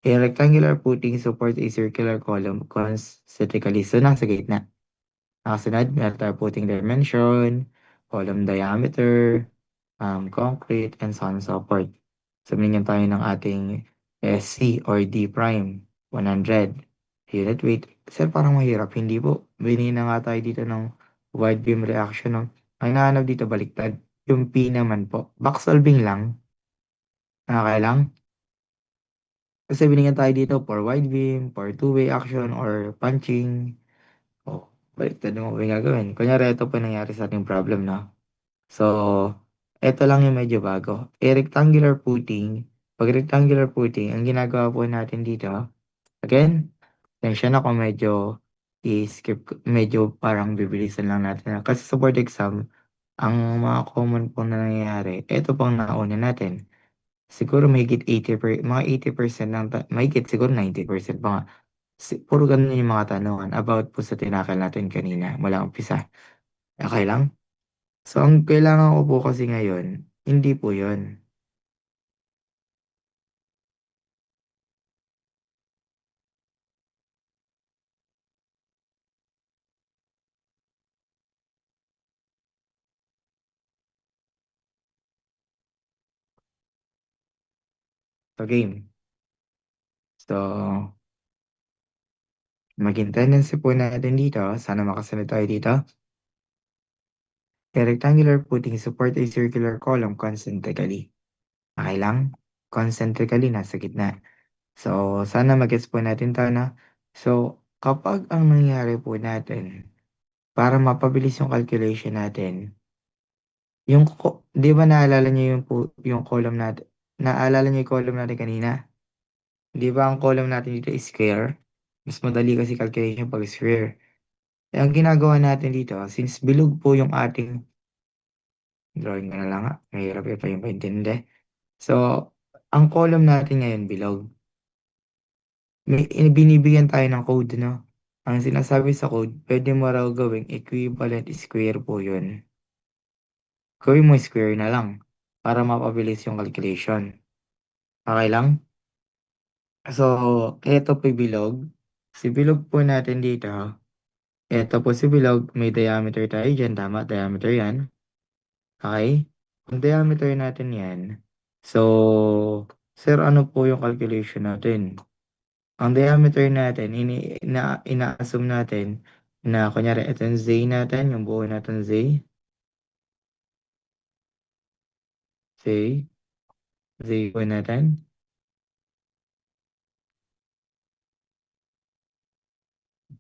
A rectangular pudding support a circular column concentrically. So, nasa gitna. Nakasunod, meron tayo pudding dimension, column diameter, concrete, and so on and so forth. Sabihin tayo ng ating SC or D prime, 100. Unit weight. Sir, parang mahirap. Hindi po. Binili na nga tayo dito ng wide beam reaction. No? Ang hinahanap dito baliktad. Yung P naman po. Back solving lang. Okay lang. Kasi binigyan tayo dito for wide beam, for two-way action, or punching. Oh, baliktad mo yung gagawin. Kunyari, ito po nangyari sa ating problem, no? So, ito lang yung medyo bago. Rectangular footing. Pag rectangular footing, ang ginagawa po natin dito, again, tensya na kung medyo i-skip, medyo parang bibilisan lang natin. Kasi sa board exam, ang mga common po na nangyayari, ito pang nauna natin. Siguro mga 80% mahigit siguro 90% pa nga. Puro ganun yung mga tanungan about po sa tinakal natin kanina mula umpisa. Okay lang? So, ang kailangan ko po kasi ngayon, hindi po yun. So, game. So, maging tendency po natin dito, sana makasunod tayo dito. A rectangular footing support a circular column concentrically. Okay lang? Concentrically, nasa gitna. So, sana mag-gets po natin to na. So, kapag ang nangyari po natin, para mapabilis yung calculation natin, di ba naalala niyo yung column natin? Naalala niyo yung column natin kanina? Di ba ang column natin dito is square? Mas madali kasi calculation pag square. Eh, ang ginagawa natin dito, since bilog po yung ating drawing ko na lang nga, mahirap pa yung paintindi. So, ang column natin ngayon bilog. Binibigyan tayo ng code, no? Ang sinasabi sa code, pwede mo raw gawing equivalent square po yun. Gawin mo square na lang para mapabilis yung calculation. Okay lang? So, eto po yung bilog. Si bilog po natin dito, eto po si bilog, may diameter tayo dyan, tama? Diameter yan. Okay? Ang diameter natin yan. So, sir, ano po yung calculation natin? Ang diameter natin, ina-assume natin na kunyari ito yung Z natin, yung buo natin Z, Z, Z po natin,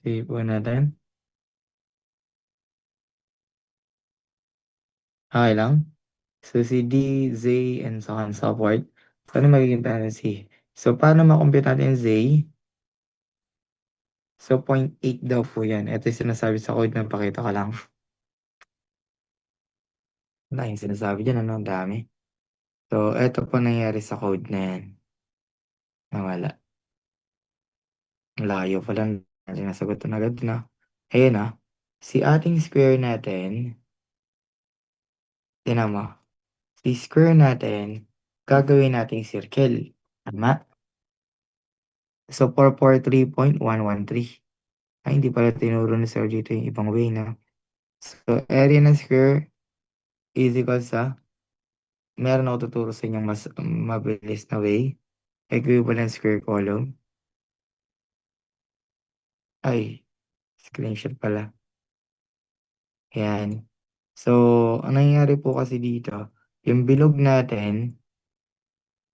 Z po natin. Okay lang? So, si D, Z, and so on and so forth. So, ano magiging tendency? So, paano makompute natin Z? So, 0.8 daw po yan. Ito yung sinasabi sa code na pakita ko lang. Wala yung sinasabi diyan ano, ang dami. So, eto po nangyari sa code na yan. Nawala. Ang layo pala. Sinasagot na agad na. Ayun ah. Si ating square natin, tinan mo. Si square natin, gagawin nating circle. Tama? So, 443.113. Ay, hindi pala tinuro ni Sir dito yung ibang way na. So, area ng square is equal sa, meron ako tuturo sa inyong mas mabilis na way. Equivalent square column. Ay, screenshot pala. Yan. So, ang nangyayari po kasi dito, yung bilog natin,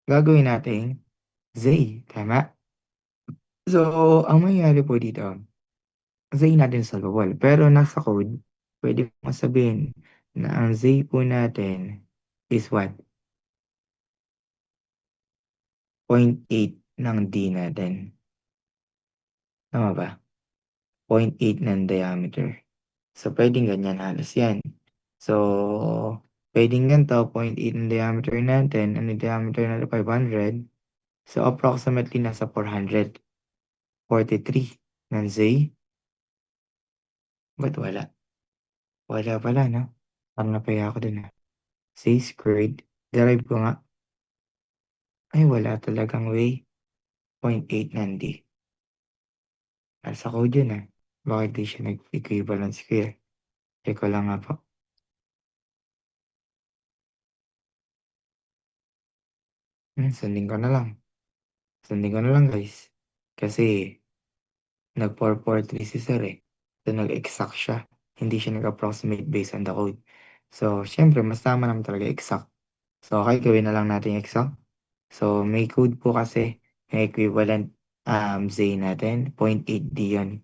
gagawin natin Z. Tama? So, ang mangyayari po dito, Z natin solvable. Pero nasa code, pwede mo sabihin na ang Z po natin is what? 0.8 ng D natin. Tama ba? 0.8 ng diameter. So, pwedeng ganyan halos yan. So, pwedeng ganito, 0.8 ng diameter natin, ang diameter natin 500. So, approximately nasa 443 ng Z. Ba't wala? Wala pala, no? Parang napaya ako dun, ah. Z squared. Derive ko nga. Ay, wala talagang way. 0.8 ng D. Nasa code yun, ah. Bakit di siya nag-equivalent square? Check ko lang nga po. Sundin ko na lang. Sundin ko na lang, guys. Kasi, nag-443 si Sir eh. So, nag-exact siya. Hindi siya nag-approximate based on the code. So, syempre, mas tama naman talaga exact. So, okay, gawin na lang natin exact. So, may code po kasi, may equivalent Z natin, 0.8D yun.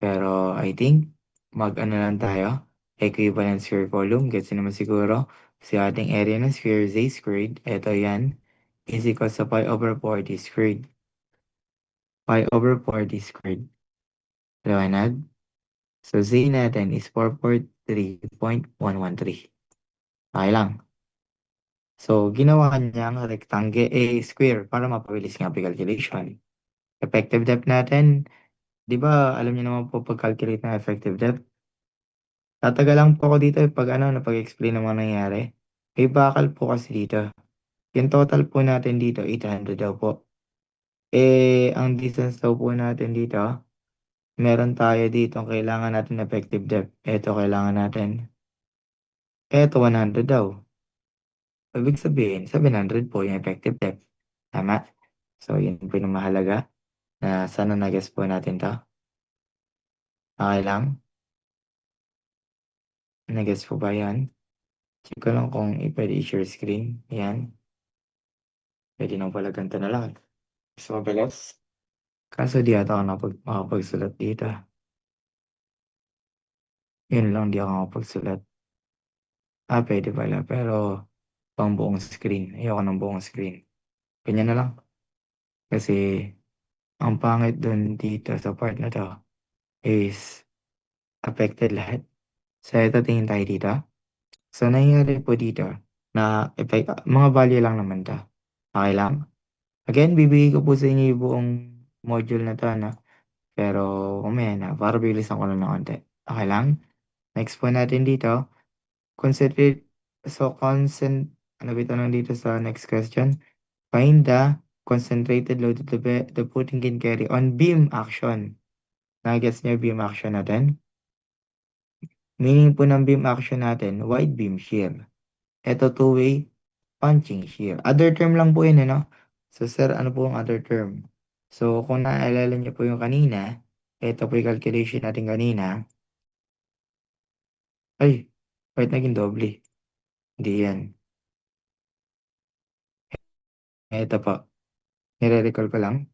Pero, I think, mag-ano lang tayo, equivalent square column, gets nyo naman siguro. Si ating area ng sphere, Z squared, eto yan, is equal sa pi over 4D squared. Pi over 4D squared. Liwanag? So, Z natin is 443.113. Okay lang. So, ginawa niyang rectangle, square para mapabilis nga calculation. Effective depth natin, di ba, alam niyo naman po pag-calculate ng effective depth. Tatagal lang po ako dito pag napag-explain ng mga nangyari. May bakal po kasi dito. Yung total po natin dito, 800 daw po. Ang distance daw po natin dito, meron tayo dito ang kailangan natin effective depth. Ito kailangan natin. Ito 100 daw. Ibig sabihin, 700 po yung effective depth. Tama? So, yun po yung mahalaga na sana na-guess po natin to. Okay lang? Na-guess po ba yan? Check ko lang kung pwede i-share screen. Yan. Pwede nang pala ganito na lang. Mas mabilis. Kaso di ata ako makapagsulat dito. Yun lang, di ako makapagsulat. Pwede pala. Pero, pang buong screen. Ayoko ng buong screen. Ganyan na lang. Kasi, ang pangit dun dito sa part na to is affected lahat. So, ito tingin tayo dito. So, nangyayari po dito na effect, mga value lang naman to. Okay lang? Again, bibigay ko po sa inyo yung buong module na to, no? Pero, umaya na, para bilisan ko lang ng konti. Okay lang? Next po natin dito, concentrate, so ano ba ito dito sa next question? Find the concentrated load that the pudding can carry on beam action. Nagets niyo beam action natin? Meaning po ng beam action natin, wide beam shear. Ito two-way punching shear. Other term lang po yun, no? So, sir, ano po ang other term? So, kung naaalala niyo po yung kanina, ito po yung calculation natin kanina. Ay, bakit naging doble? Hindi yan. Ito po. Nire-recall ko lang.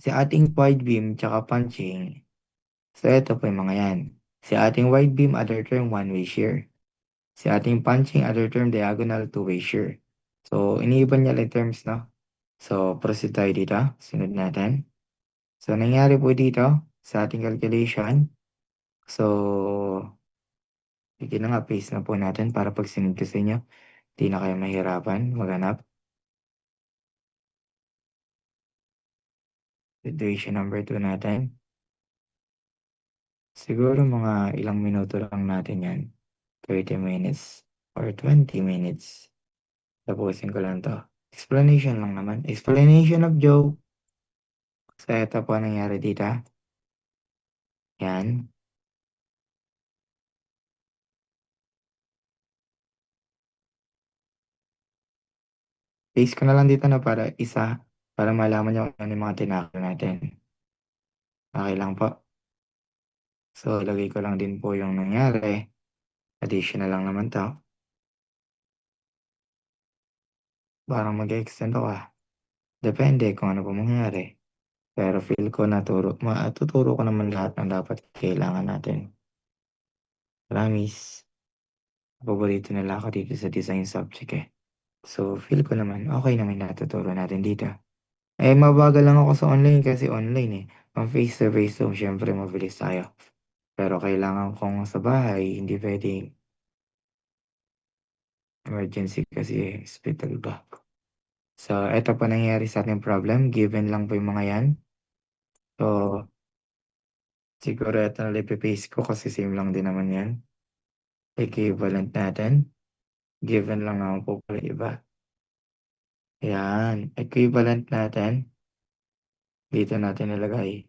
Si ating wide beam tsaka punching. So, ito po yung mga yan. Si ating wide beam, other term, one-way shear. Si ating punching, other term, diagonal, two-way shear. So, iniiban niya lang terms, no? So, proceed tayo dito. Sunod natin. So, nangyari po dito sa ating calculation. So, Sige na nga, paste na po natin para pag sinend ko sa inyo, di na kayo mahirapan maghanap. Situation number 2 natin. Siguro mga ilang minuto lang natin yan. 30 minutes or 20 minutes. Tapusin ko lang to. Explanation lang naman. Explanation of joke. So, ito po ang nangyari dito. Yan. Paste ko na lang dito na para isa, para malaman nyo kung ano yung mga tinakil natin. Okay lang po. So, lagay ko lang din po yung nangyari. Additional lang naman to. Parang mag-extend ako ah. Depende kung ano po mangyari. Pero feel ko matuturo ko naman lahat ng dapat kailangan natin. Promise. Paborito nila ako dito sa design subject eh. So, feel ko naman, okay naman natuturo natin dito. Eh, mabagal lang ako sa online kasi online eh. Ang face-to-face to, syempre mabilis tayo. Pero kailangan kong sa bahay, hindi pwedeng emergency kasi eh, hospital ba. So, eto pa nangyari sa ating problem. Given lang po yung mga yan. So, siguro eto na paste ko kasi same lang din naman yan. Equivalent natin. Given lang naman po pala iba. Yan. Equivalent natin. Dito natin nilagay.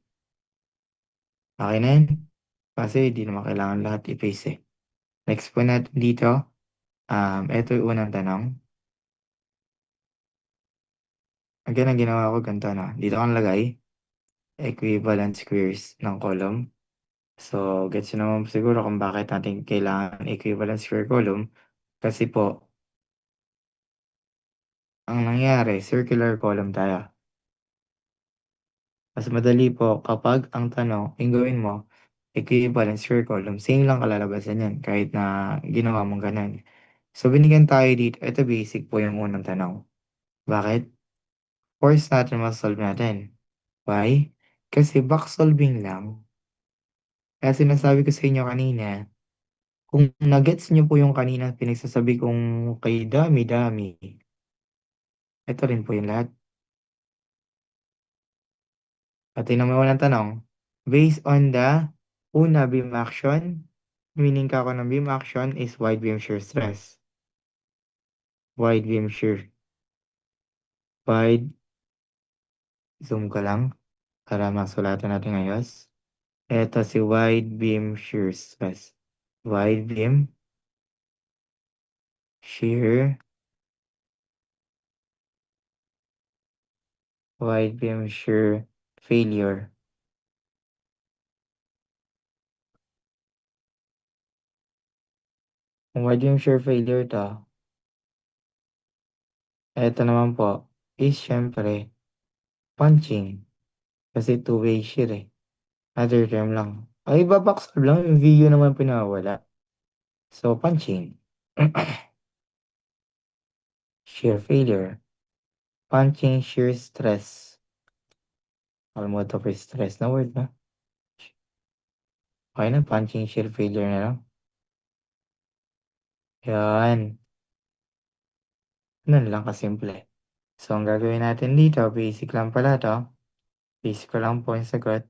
Okay na yan. Kasi di naman kailangan lahat i-paste eh. Next po natin dito. Ito yung unang tanong. Again, ang ginawa ko ganito na. Dito kang lagay. Equivalent squares ng column. So, gets nyo naman siguro kung bakit natin kailangan equivalent square column. Kasi po, ang nangyari, circular column tayo. Mas madali po kapag ang tanong, yung gawin mo, equivalent square column, same lang kalalabasan yan kahit na ginawa mong ganun. So, binigyan tayo dito. Ito basic po yung unang tanong. Bakit? Force natin masolve natin. Why? Kasi back solving lang. Kaya sinasabi ko sa inyo kanina, kung nagets nyo po yung kanina pinagsasabi kong kay dami-dami, ito rin po yung lahat. At tingnan mo unang tanong. Based on the una beam action, meaning kako ng beam action is wide beam shear stress. Wide beam shear. Wide, zoom ko lang para masulatan natin ayos. Ito si wide beam shear stress. Wide beam shear, wide beam shear failure. Kung wide beam shear failure to, ito naman po is syempre punching. Kasi two-way shear eh. Other term lang. Ay, babaksaw lang. Yung video naman pinawala. So, punching. Shear failure. Punching shear stress. Alam mo ito pa stress na word na. Okay na, punching shear failure na lang. Yan. Ganun lang kasimple. So, ang gagawin natin dito, basic lang pala to. Basic ko lang po yung sagot.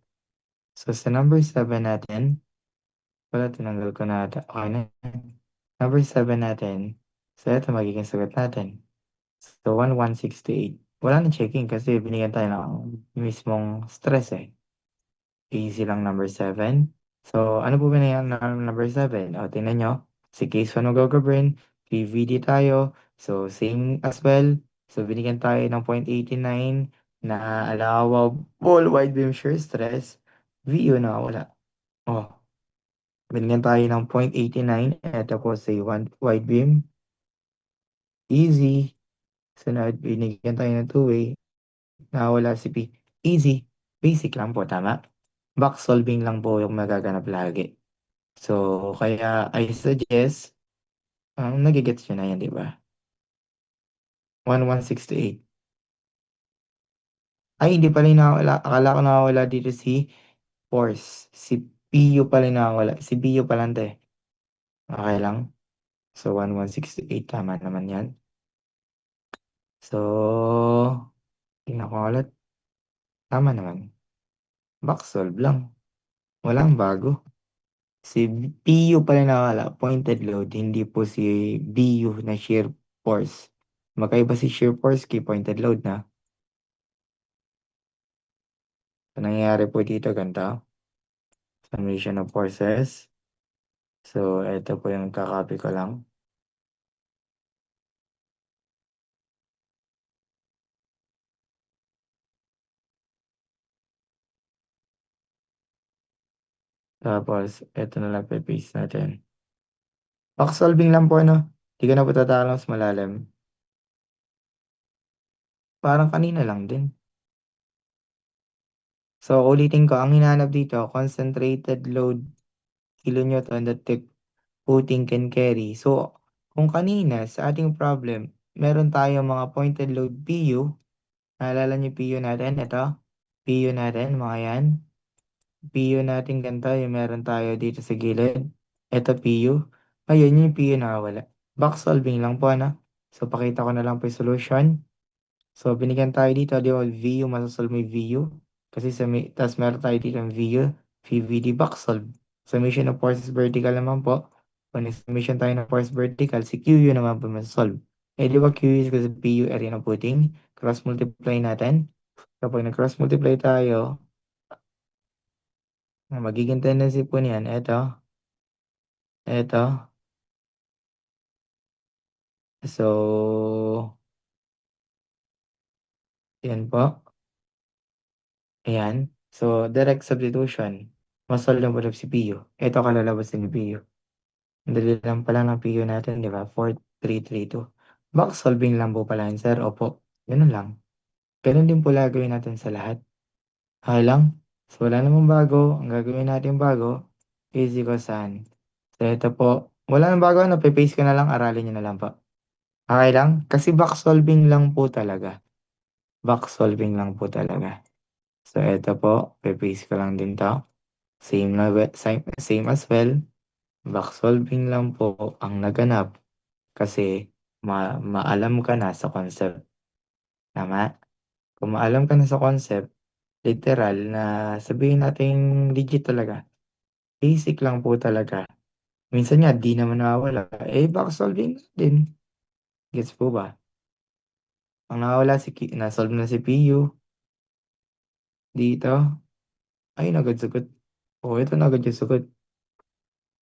So, sa number 7 natin, wala, tinanggal ko na ata. Okay na. Number 7 natin. So, ito magiging sagot natin. So, 1168. Wala nang checking kasi binigyan tayo ng mismong stress eh. Easy lang number 7. So, ano po ba na yan na number 7? O, tingnan nyo. Si case 1 mag-govern. PVD tayo. So, same as well. So, binigyan tayo ng 0.89 na allowable wide beam shear stress. VU na wala. Oh, binigyan tayo ng 0.89. Ito po say wide beam. Easy. Sunod, binigyan tayo ng two-way. Nawala si P. Easy. Basic lang po, tama? Back solving lang po yung magaganap lagi. So, kaya I suggest, nagigets nyo na yan, di ba? 1168. Ay, hindi pala yung nakawala. Akala ko nakawala dito si Force. Si PU pala yung nakawala. Si PU pala ito eh. Okay lang? So, 1168, tama naman yan. So, tingnan ko ulit. Tama naman. Back solve lang. Walang bago. Si PU pala nakala, pointed load, hindi po si BU na shear force. Magkaiba si shear force kay pointed load na. So, nangyayari po dito, ganito. Summation of forces. So, ito po yung kakopy ko lang. Tapos, ito na lang paste natin. Back solving lang po, ano? Hindi ka na po tatalo mas malalim. Parang kanina lang din. So, ulitin ko, ang hinahanap dito, concentrated load kilonewton that the footing can carry. So, kung kanina sa ating problem, meron tayong mga pointed load PU. Naalala niyo PU natin? Ito. PU natin, mga yan. PU natin ganito, yung meron tayo dito sa gilid. Ito PU. Ayun, yung PU nakawala. Back solving lang po, ano? So, pakita ko na lang po yung solution. So, binigyan tayo dito, di ba, VU, masasolve mo yung VU. Kasi tas meron tayo dito yung VU, VVD back solve. Summation of forces vertical naman po. Kung summation tayo ng force vertical, si QU naman po masasolve. Eh, di ba QU is kasi PU area ng footing. Cross multiply natin. Kapag nag-cross multiply tayo, ang magiging tendency po niyan, eto. So, yan po. Ayan. So, direct substitution. Masolve lang po si PU. Ito kalalabas ni PU. Ang dali lang pala ng PU natin, di ba? 4332. Back solving lang po pala yun, sir. Opo. Ganun lang. Ganun din po gagawin natin sa lahat. Okay lang? So, wala namang bago. Ang gagawin natin bago, easy ko saan. So, ito po. Wala nang bago. Paste ko na lang. Aralin nyo na lang po. Okay lang? Kasi back solving lang po talaga. Back solving lang po talaga. So, ito po. Paste ko lang din to. Same as well. Back solving lang po ang naganap kasi maalam ka na sa concept. Tama? Kung maalam ka na sa concept, literal na sabihin natin legit talaga. Basic lang po talaga. Minsan nga, di naman nawawala. Eh, back solving din. Gets po ba? Ang nawawala nasolve na si PU dito. Ay, nagad-sagot. Oh, ito nagad yung sagot.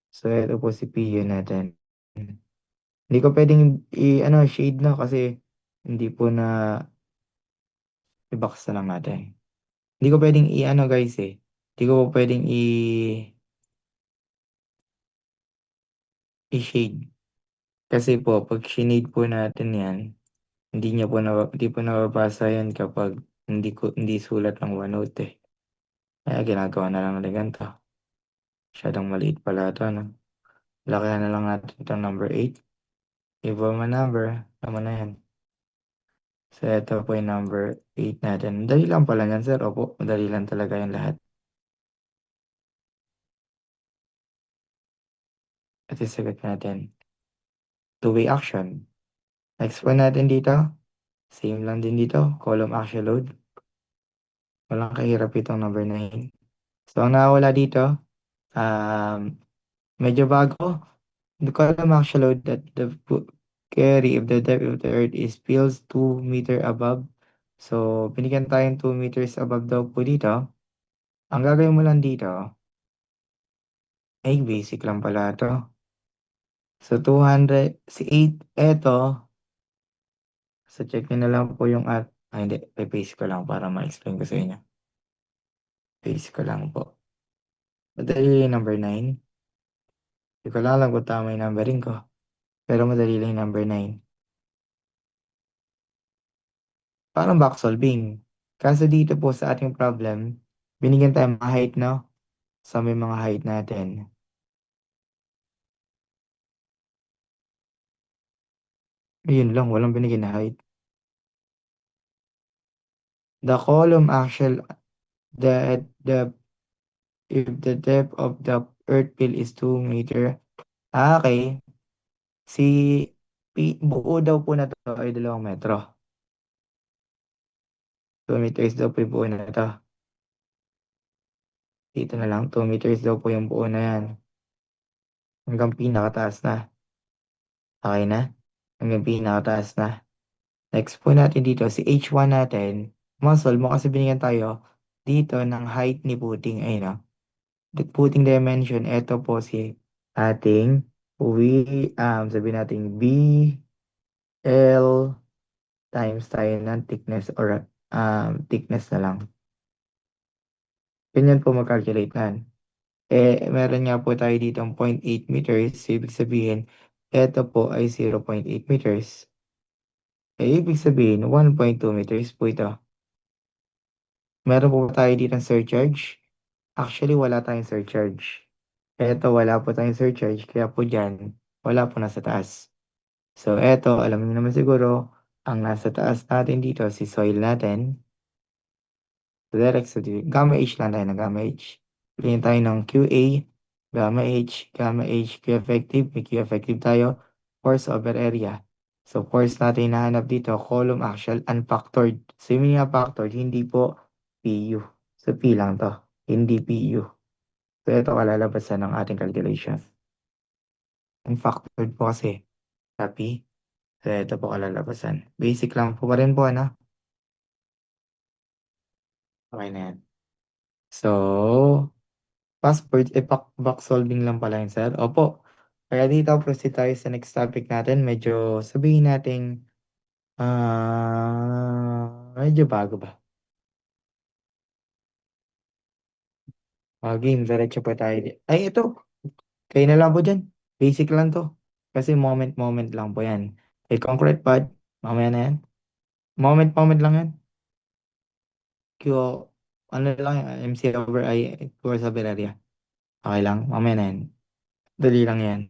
So, ito po si PU natin. Hindi ko pwedeng shade na kasi hindi po na i-box na lang natin. Hindi ko pwedeng guys eh. Hindi ko po pwedeng i-shade. Kasi po, pag shinade po natin yan, hindi po nababasa yan kapag hindi sulat ang OneNote eh. Kaya ginagawa na lang natin ganito. Masyadong maliit pala ito, no? Lakihan na lang natin itong number 8. Iba mo number, tama na yan. So, ito po yung number 8 natin. Madali lang pala yan, sir. Opo, madali lang talaga yung lahat. At isagot natin. Two-way action. Next po natin dito. Same lang din dito. Column action load. Walang kahirap itong number 9. So, ang nakawala dito, um, medyo bago. The column action load that the carry if the depth of the earth is feels 2 meter above. So, binigyan tayong 2 meters above daw po dito. Ang gagawin mo lang dito, ay basic lang pala to. So, 200, si 8, eto, so check nyo na lang po yung hindi, paste ko lang para ma-explain ko sa inyo. Paste ko lang po. Madali yung number 9. Hindi ko lang alam kung tama yung numbering ko. Pero madali lang yung number 9. Parang back solving. Kaso dito po sa ating problem, binigyan tayo mga height, no? So may mga height natin. Ayun lang, walang binigyan na height. The column actual, the if the depth of the earth field is 2 meter Okay. Si buo daw po na to ay 2 metro. 2 meters daw po yung buo na to. Dito na lang, 2 meters daw po yung buo na yan. Hanggang pinakataas na. Okay na? Hanggang pinakataas na. Next po natin dito, si H1 natin. Muscle mo kasi binigyan tayo dito ng height ni puting. Ayun no? The puting dimension, ito po si ating sabihin natin BL times tayo ng thickness or thickness na lang. Ganyan po mag-calculate nan. Meron nga po tayo dito 0.8 meters. So, ibig sabihin, ito po ay 0.8 meters. Ibig sabihin, 1.2 meters po ito. Meron po tayo dito ng surcharge. Actually, wala tayong surcharge. Ito, wala po tayong surcharge. Kaya po dyan, wala po nasa taas. So, eto, alam niyo naman siguro, ang nasa taas natin dito, si soil natin. Direct sa gamma H lang tayo ng gamma H. Piliin tayo ng QA, gamma H, Q effective, may Q effective tayo, force over area. So, force natin hinahanap dito, column axial, unfactored. So, yung mga factored, hindi po PU. So, P lang to, hindi PU. So, ito kalalabasan ng ating calculation. Unfactored po kasi, P. So, ito po kalalabasan. Basic lang po pa rin po, ano? Okay na yan. So, passport, back solving lang pala yun, sir. Opo. Kaya dito, proceed tayo sa next topic natin. Medyo sabihin natin, medyo bago ba? Game, diretso pa tayo. Ay, ito. Kayo na lang po dyan. Basic lang to. Kasi moment lang po yan. Concrete pad, mamaya na yan. Moment lang yan. Q, ano lang yan, MC over I, course over area. Okay lang, mamaya na yan. Dali lang yan.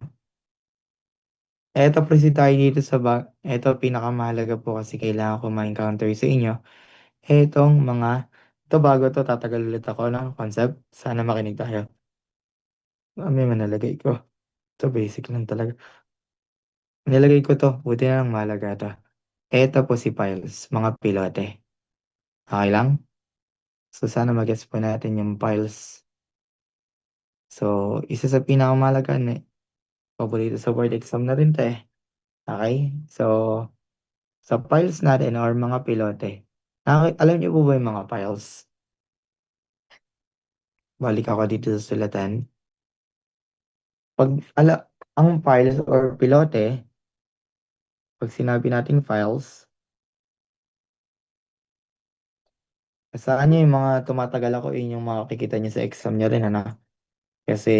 Eto proceed tayo dito sa eto pinakamahalaga po kasi kailangan ko ma-encounter sa inyo. Etong mga, ito bago to tatagal ulit ako ng concept. Sana makinig tayo. May manalagay ko. Ito basic lang talaga. Nilagay ko to, buti na lang mahalaga to. Eto po si piles, mga pilote. Okay lang? So sana mag-gets po natin yung piles. So, isa sa pinakamahalaga na paborito sa board exam na rin to eh. Okay? So, sa piles natin or mga pilote. Alam niyo po ba yung mga piles? Balik ako dito sa sulatan. Pag ang files or pilote, pag sinabi nating files, saan nyo yung mga tumatagal ako yun yung makikita nyo sa exam nyo rin, ano? Kasi,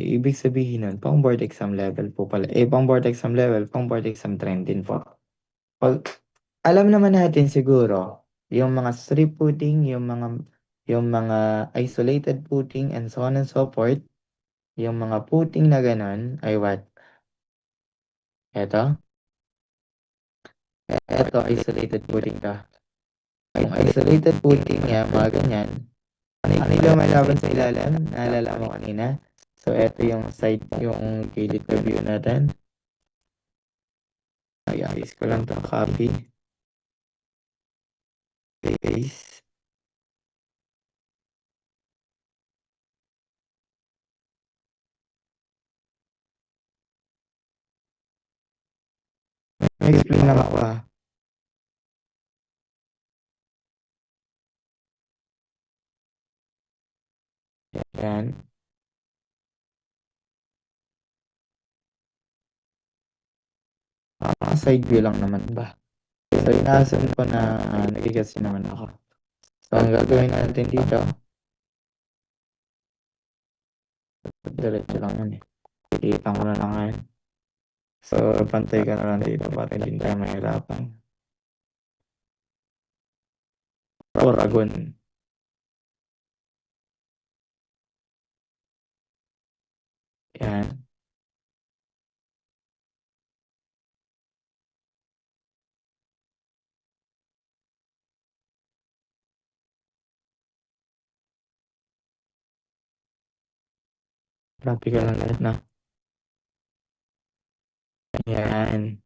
ibig sabihin nun, pang board exam level po pala. Pang board exam level, pang board exam trend din po. Pag, alam naman natin siguro, yung mga strip putting, yung mga isolated putting, and so on and so forth, yung mga putting na ganun, ay what? Eto? Eto, isolated putting ka. Yung isolated putting niya, mga ganyan, ano yung lumalaban sa ilalim? Naalala mo kanina? So, eto yung side, yung gilid review natin. Ayos ko lang itong copy. Paste. Explain lang ako ah. Yan. Side view lang naman ba? So, inaasam ko na nagigets naman ako. So, ang gagawin natin dito, diretso lang yun eh. Ikita ko na lang ngayon. So, pantay ka na lang dito para hindi tayo mahirapan. Oragon. Yan. Copy ka lang lahat na. Yan.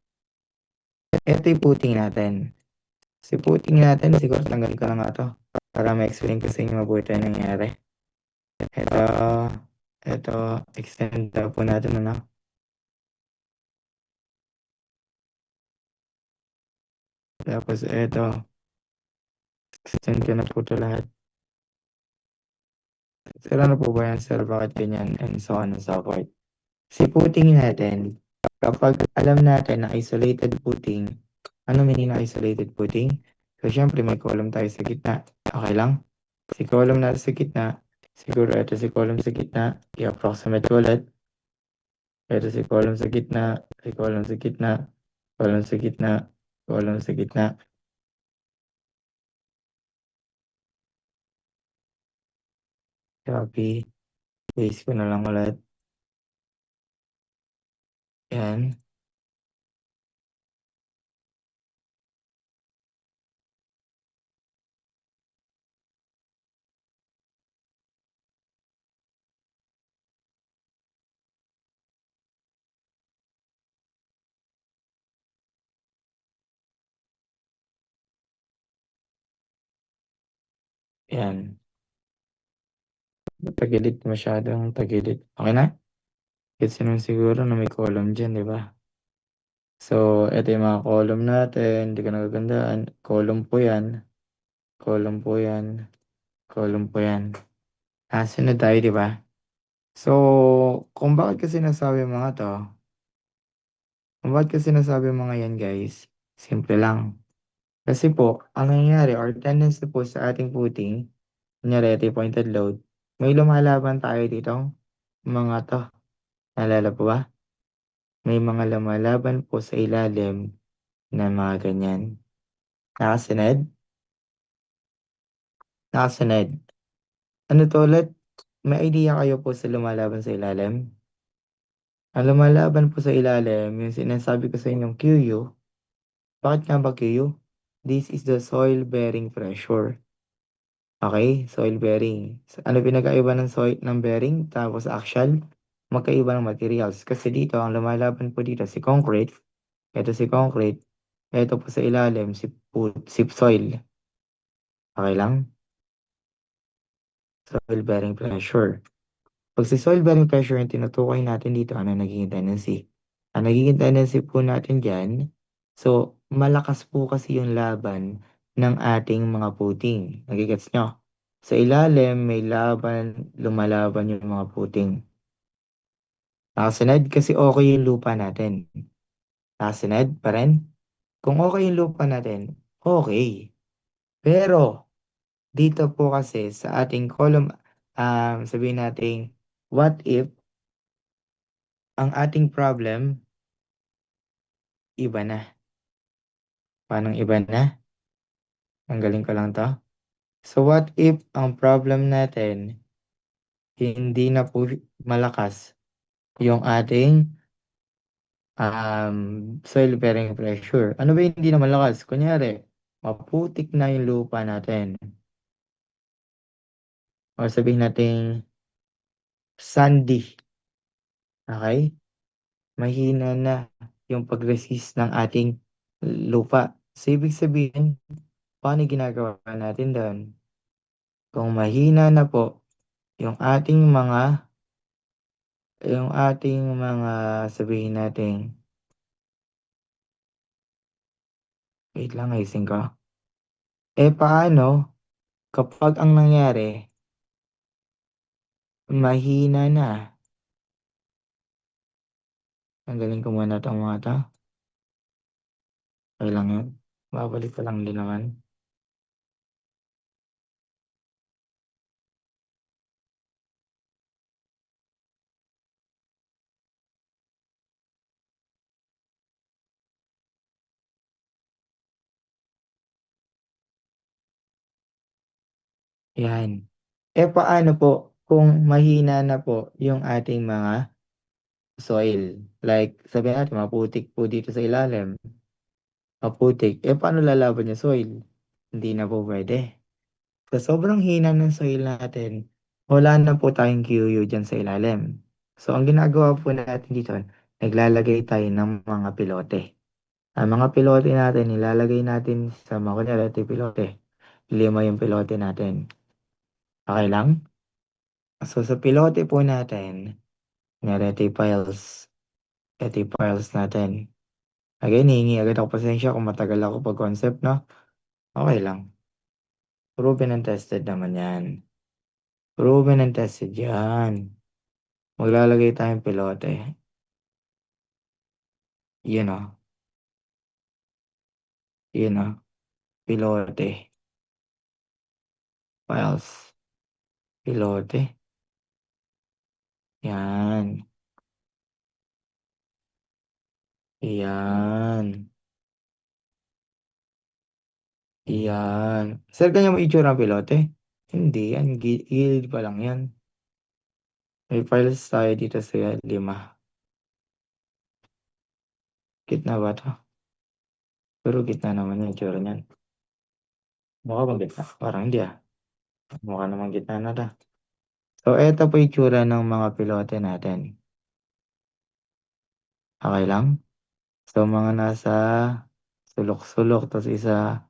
Ito yung puting natin. Si puting natin, siguro tanggalin ko na nga to para ma-explain ko sa inyo mabuti ang nangyari. Ito, ito, extend daw po natin, ano? Tapos ito, extend ko na po ito lahat. Sir, ano po ba yan, sir? Bakit ganyan? And so on and so forth. Si puting natin, kapag alam natin na isolated puting, ano meaning na isolated puting? So, syempre may column tayo sa gitna. Okay lang? Si column na sa gitna, siguro ito si column sa gitna, i-approximate ko ulit. Ito si column sa gitna, si column sa gitna, column sa gitna, column sa gitna. Copy, paste ko na lang ulit. Yan, yan. Tagilid, masyadong tagilid. Okay na? Kasi naman siguro na may column dyan, di ba? So, ito yung mga column natin. Hindi ko nagagandaan. Column po yan. Column po yan. Column po yan. Sunod tayo, di ba? So, kung bakit kasi nasabi mga to, kung bakit kasi nasabi mga yan, guys, simple lang. Kasi po, ang nangyayari or tendency po sa ating footing, kunyari ito yung pointed load, may lumalaban tayo dito, mga to. Naalala po ba? May mga lumalaban po sa ilalim na mga ganyan. Nakasunod? Nakasunod. Ano to ulit? May idea kayo po sa lumalaban sa ilalim? Ang lumalaban po sa ilalim, yung sinasabi ko sa inyong QU, bakit nga ba QU? This is the soil bearing pressure. Okay? Soil bearing. Ano pinagkaiba ng soil ng bearing tapos axial? Magkaiba ng materials. Kasi dito, ang lumalaban po dito si concrete. Ito si concrete. Ito po sa ilalim si soil. Okay lang? Soil bearing pressure. Pag si soil bearing pressure yung tinutukoy natin dito, ano nagiging tendency? Ang nagiging tendency po natin dyan, so malakas po kasi yung laban ng ating mga puting. Nagigets nyo? Sa ilalim, may laban, lumalaban yung mga puting. Nakasunod kasi okay yung lupa natin. Nakasunod pa rin? Kung okay yung lupa natin, okay. Pero, dito po kasi sa ating column, sabihin natin, what if ang ating problem, iba na? Paano iba na? Ang galing ko lang to. So what if ang problem natin, hindi na po malakas yung ating soil bearing pressure? Ano ba yung hindi na malakas? Kunyari, maputik na yung lupa natin. O sabihin natin, sandy. Okay? Mahina na yung pag-resist ng ating lupa. So, ibig sabihin, paano ginagawa natin doon? Kung mahina na po yung ating mga sabihin natin, wait lang, ayusin ko. Paano kapag ang nangyari, mahina na? Ang galing ko muna itong mga to. Okay lang yun. Babalik ko lang din naman. Yan. Paano po kung mahina na po yung ating mga soil? Like, sabihin natin, maputik po dito sa ilalim. Maputik. Paano lalaban yung soil? Hindi na po pwede. Sa sobrang hina ng soil natin, wala na po tayong QU dyan sa ilalim. So, ang ginagawa po natin dito, naglalagay tayo ng mga pilote. Ang mga pilote natin, nilalagay natin sa mga kunyari, ito yung pilote. 5 yung pilote natin. Okay lang? So, sa pilote po natin, kunyari, ito yung files. Ito yung files natin. Again, hihingi agad ako pasensya kung matagal ako pag-concept, no? Okay lang. Proven and tested naman yan. Proven and tested yan. Maglalagay tayong pilote. Yun o. Yun o. Pilote. Files. Pilote. Yan. Yan. Yan. Sir, kanya mo itsura ng pilote? Hindi yan. Gilid pa lang yan. May files tayo dito sa 5. Gitna ba to? Pero gitna naman yung itsura niyan. Mukha bang gitna? Parang hindi ah. Mukha naman gitna na ta. So, eto po yung itsura ng mga pilote natin. Okay lang? So, mga nasa sulok-sulok, tapos isa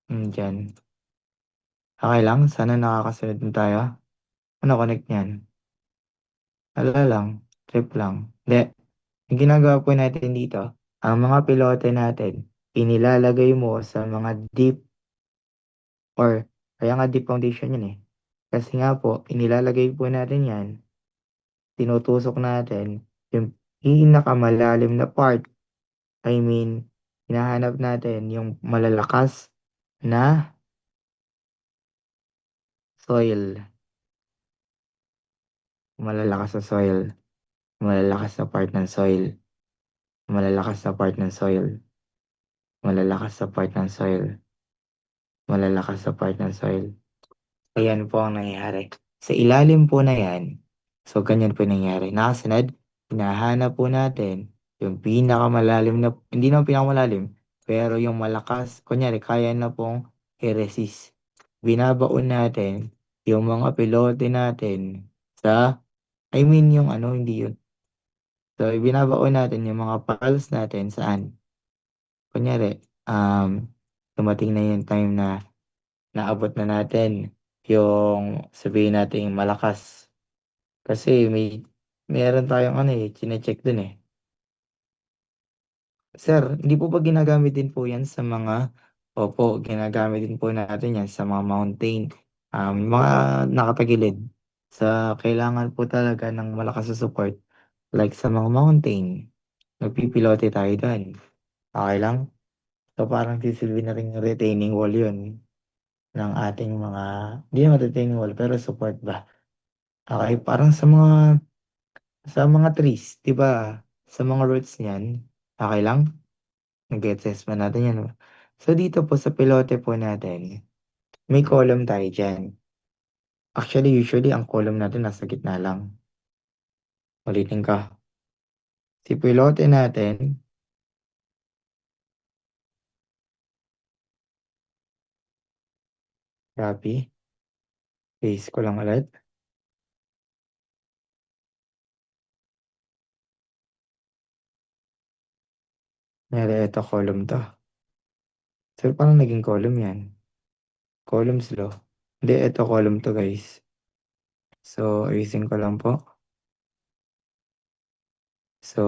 dyan. Okay lang? Sana nakakasunod na tayo. Ano connect niyan? Wala lang. Trip lang. Hindi. Yung ginagawa po natin dito, ang mga pilote natin, inilalagay mo sa mga deep or kaya nga deep foundation yun eh. Kasi nga po, inilalagay po natin yan, tinutusok natin yung pinakamalalim na part. I mean, hinahanap natin yung malalakas na soil. Malalakas na soil. Malalakas na part ng soil. Malalakas na part ng soil. Malalakas na part ng soil. Malalakas na part ng soil. Ayan po ang nangyayari. Sa ilalim po na yan, so ganyan po yung nangyayari. Nakasunod, hinahanap po natin yung pinakamalalim na, hindi naman pinakamalalim, pero yung malakas, kunyari, kaya na pong i-resist. Binabaon natin yung mga pilote natin sa, I mean yung ano, hindi yun. So, ibinabaon natin yung mga pals natin saan? Kunyari, dumating na yung time na naabot na natin yung sabihin natin malakas. Kasi meron tayong ano eh, chinecheck dun eh. Sir, hindi po ba ginagamit din po yan sa mga, opo, ginagamit din po natin yan sa mga mountain, mga nakatagilid. Sa kailangan po talaga ng malakas na support, like sa mga mountain, nagpipilote tayo doon. Okay lang? So parang sisilbi na rin retaining wall yun ng ating mga, hindi naman retaining wall, pero support ba? Okay, parang sa mga trees, 'di ba? Sa mga roots niyan, okay lang? Nag-gets ba natin 'yan? So dito po sa pilote po natin, may column tayo diyan. Actually, usually ang column natin nasa gitna lang. Ulitin ka. Si pilote natin, copy, paste ko lang ulit. Meron ito column to. So parang naging column 'yan. Columns law. Hindi, ito column to guys. So, ayusin ko lang po. So,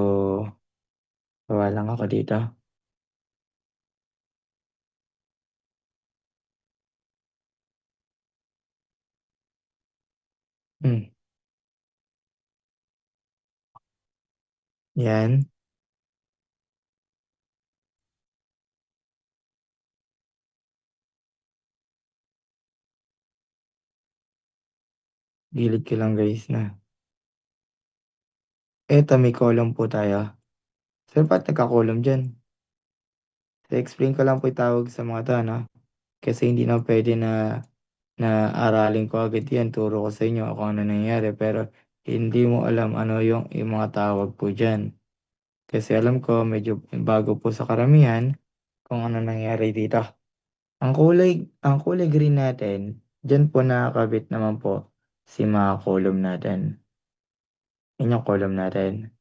gawa lang ako dito. Hmm. Yan. Gilid ko lang guys na. Eto, may column po tayo. Sir, ba't nagka-column dyan? So, explain ko lang po yung tawag sa mga to, no? Kasi hindi na pwede na aralin ko agad yan. Turo ko sa inyo kung ano nangyari. Pero hindi mo alam ano yung mga tawag po dyan. Kasi alam ko, medyo bago po sa karamihan kung ano nangyari dito. Ang kulay green natin, dyan po nakakabit naman po si mga column natin. Yun yung column natin.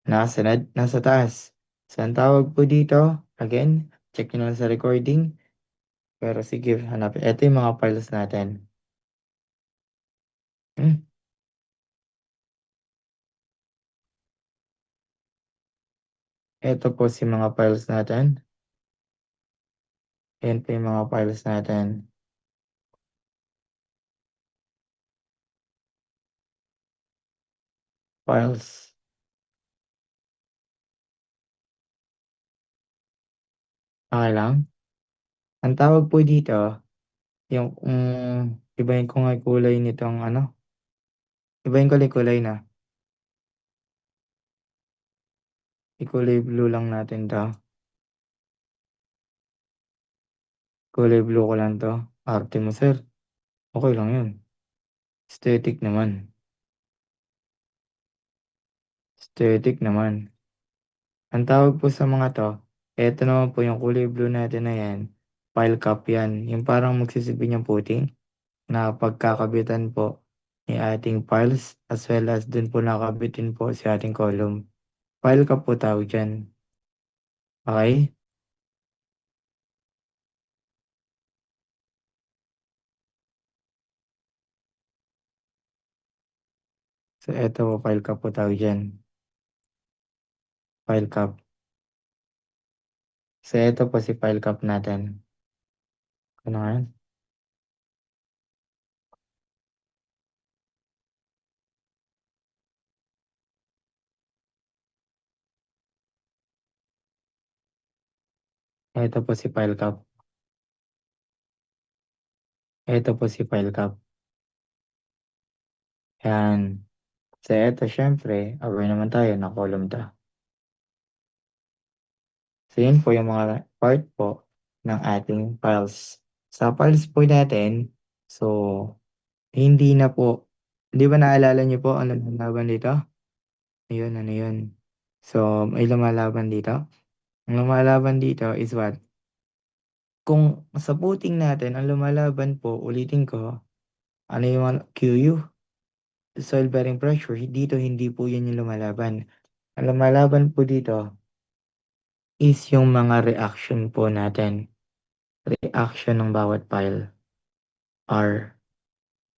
Nasa taas. So, ang tawag po dito, again, check nyo lang sa recording. Pero sige, hanapin. Ito yung mga files natin. Hmm. Ito po si mga files natin. Ayan po yung mga files natin. Files. Okay lang. Ang tawag po dito, yung, ibahin ko nga yung kulay nitong ano. Ibahin ko lang yung kulay na. Ikulay blue lang natin to. Kulay blue ko lang to. Arte mo, sir. Okay lang yun. Aesthetic naman. Aesthetic naman. Ang tawag po sa mga to, eto naman po yung kulay blue natin na yan. File cap yan. Yung parang magsisilbi niyang puting na pagkakabitan po ni ating files as well as dun po nakabitin po si ating column. File cap po tawag dyan. Okay? So eto po, file cap po tawag dyan. File cap. So eto po si file cap natin. Ano nga yan? Eto po si file cap. Eto po si file cap. Yan. So eto syempre, aware naman tayo na column to. So yun po yung mga part po ng ating files. Sa files po natin, so hindi na po, di ba naalala niyo po ang lumalaban dito? Ayun, ano yun? So may lumalaban dito. Ang lumalaban dito is what? Kung sa puting natin, ang lumalaban po, ulitin ko, ano yung QU? Soil bearing pressure. Dito hindi po yan yung lumalaban. Ang lumalaban po dito is yung mga reaction po natin. Reaction ng bawat file. R,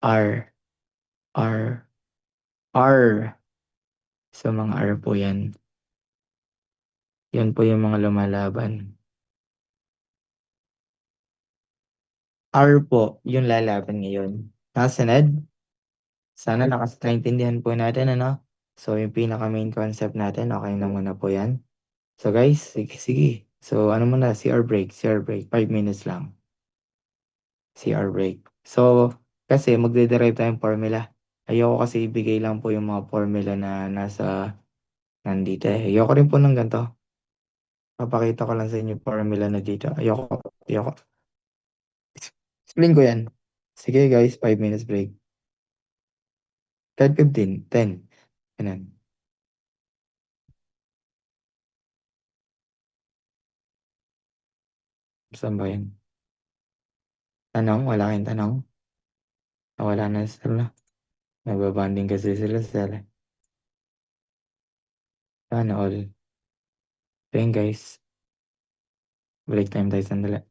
R, R, R. So, mga R po yan. Yan po yung mga lumalaban. R po, yung lalaban ngayon. Nakasunod? Sana nakaintindihan po natin, ano? So, yung pinaka main concept natin, okay na muna po yan. So, guys, sige, sige. So, ano muna, CR break, CR break. 5 minutes lang. CR break. So, kasi magde-derive tayong formula. Ayoko kasi ibigay lang po yung mga formula na nandito eh. Ayoko rin po ng ganito. Papakita ko lang sa inyo yung formula na dito. Ayoko. Explain ko yan. Sige guys, 5 minutes break. 10, 15, 10. Ganun. Saan ba yun? Tanong? Wala kayong tanong? Wala na sila. Nagbabanding kasi sila. Sana all. So yun guys. Break time tayo sandali.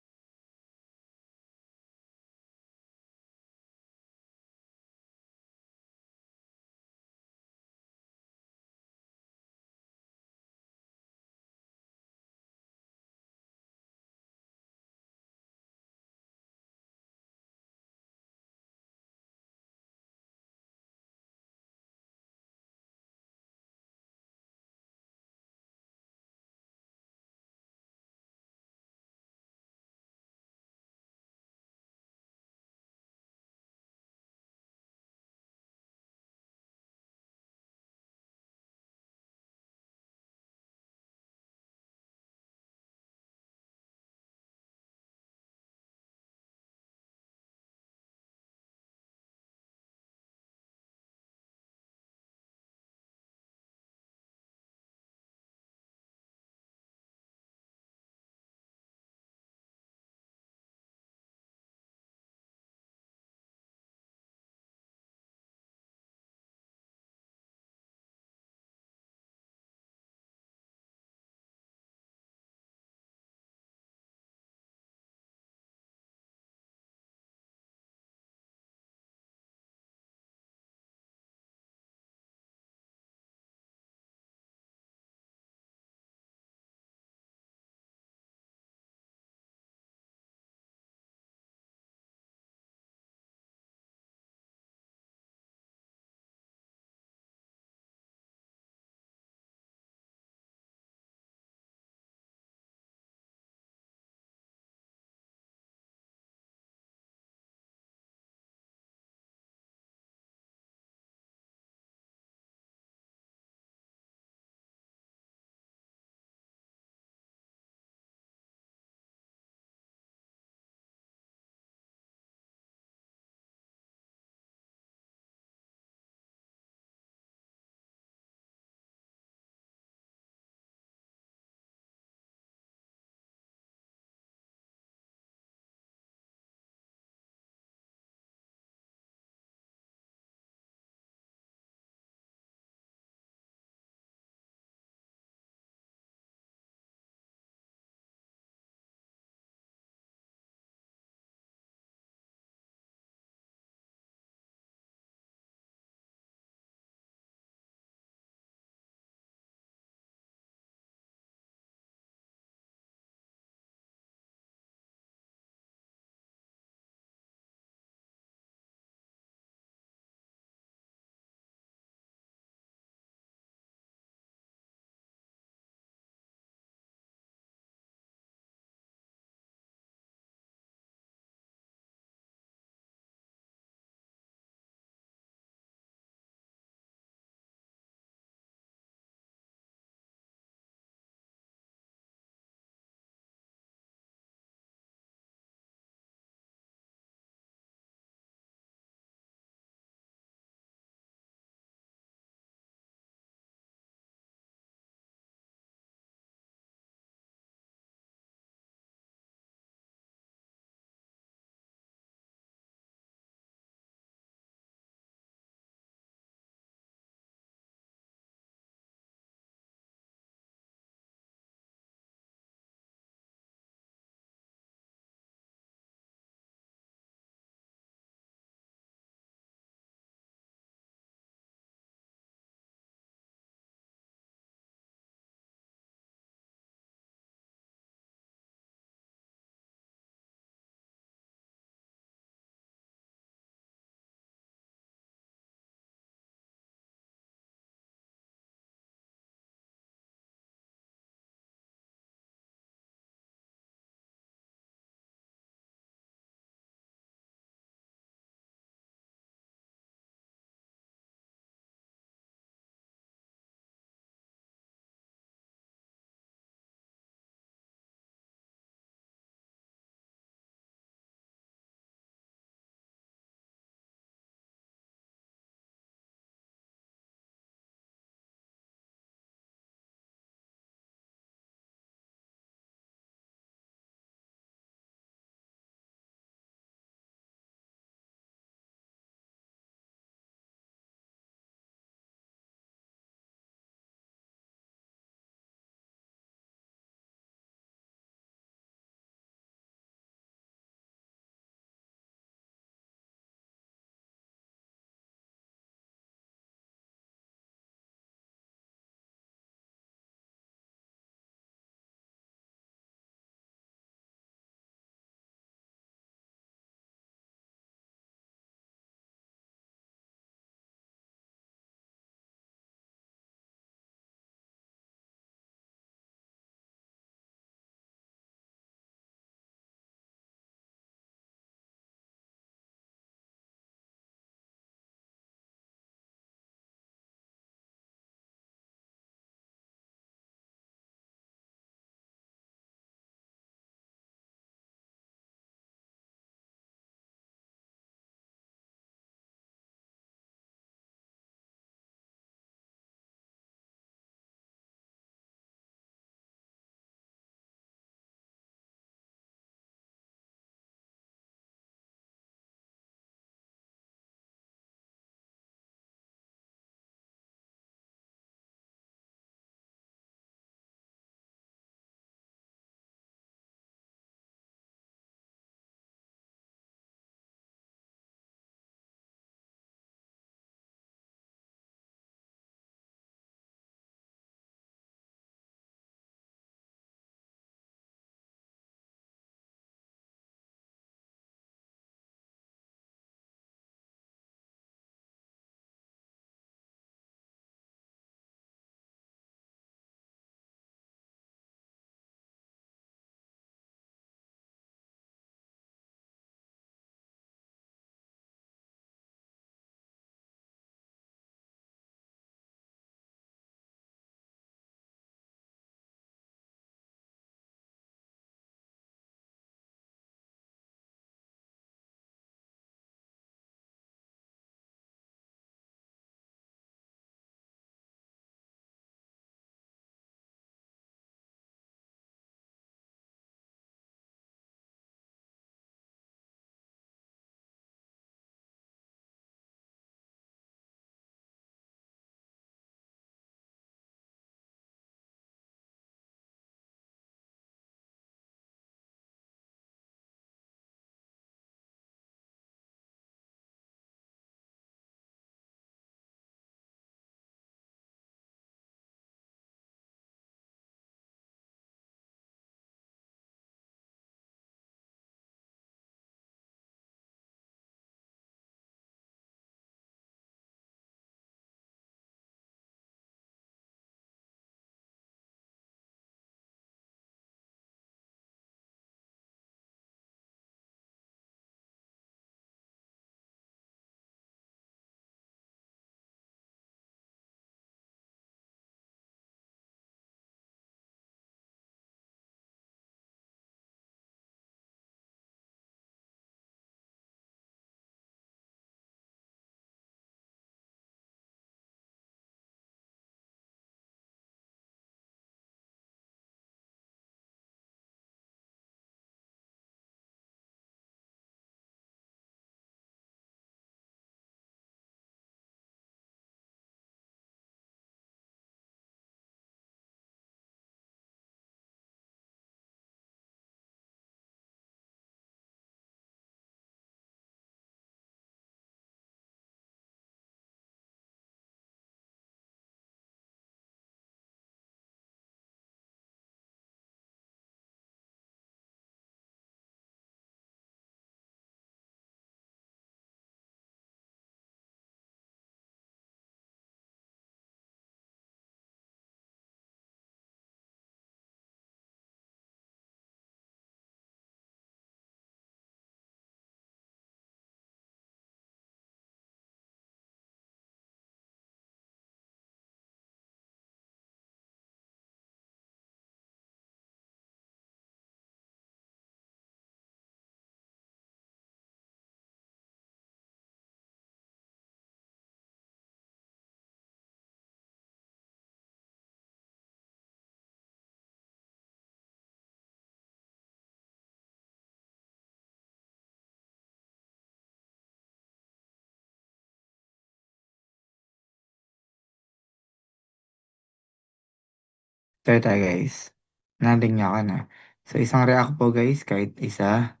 Tayo tayo guys. Nanding niya ka na. So isang react po guys, kahit isa.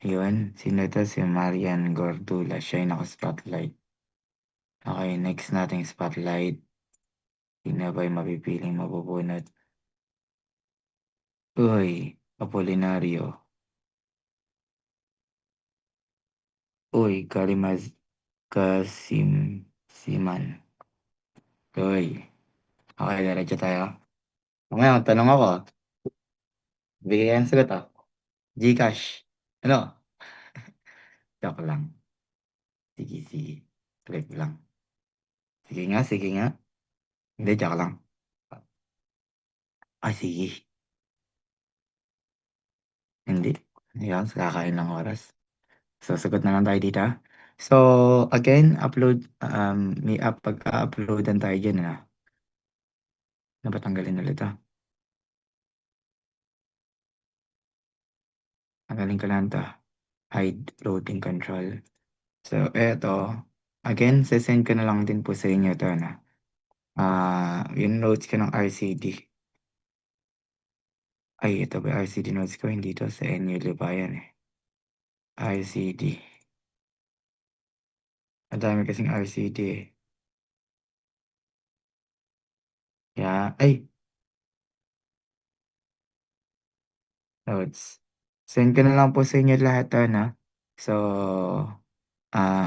Yun, sino to? Si Marian Gordula. Siya yung naka-spotlight. Okay, next nating spotlight. Sino ba yung mapipiling mabubunot? Uy, Apolinario. Uy, Karimaz Kasim Siman. Uy, okay, diretso tayo. Ngayon, tanong ako. Bigay ang sagot ah. Gcash. Ano? Joke lang. Sige, sige. Trip lang. Sige nga, sige nga. Hindi, joke lang. Ah, sige. Hindi. Ayan, sa kakain ng oras. So, sagot na lang tayo dito. Ah. So, again, may pagka-uploadan tayo dyan na. Napatanggalin ulit ah. Tanggalin ko lang to. Hide loading control. So, eto. Again, sesend ko na lang din po sa inyo to na. Yung notes ko ng RCD. Ay, ito ba RCD notes ko? Hindi to sa NU Libayan eh. RCD. Ang dami kasing RCD eh. Yeah. Ay, notes. Send ko na lang po sa inyo lahat to na. So,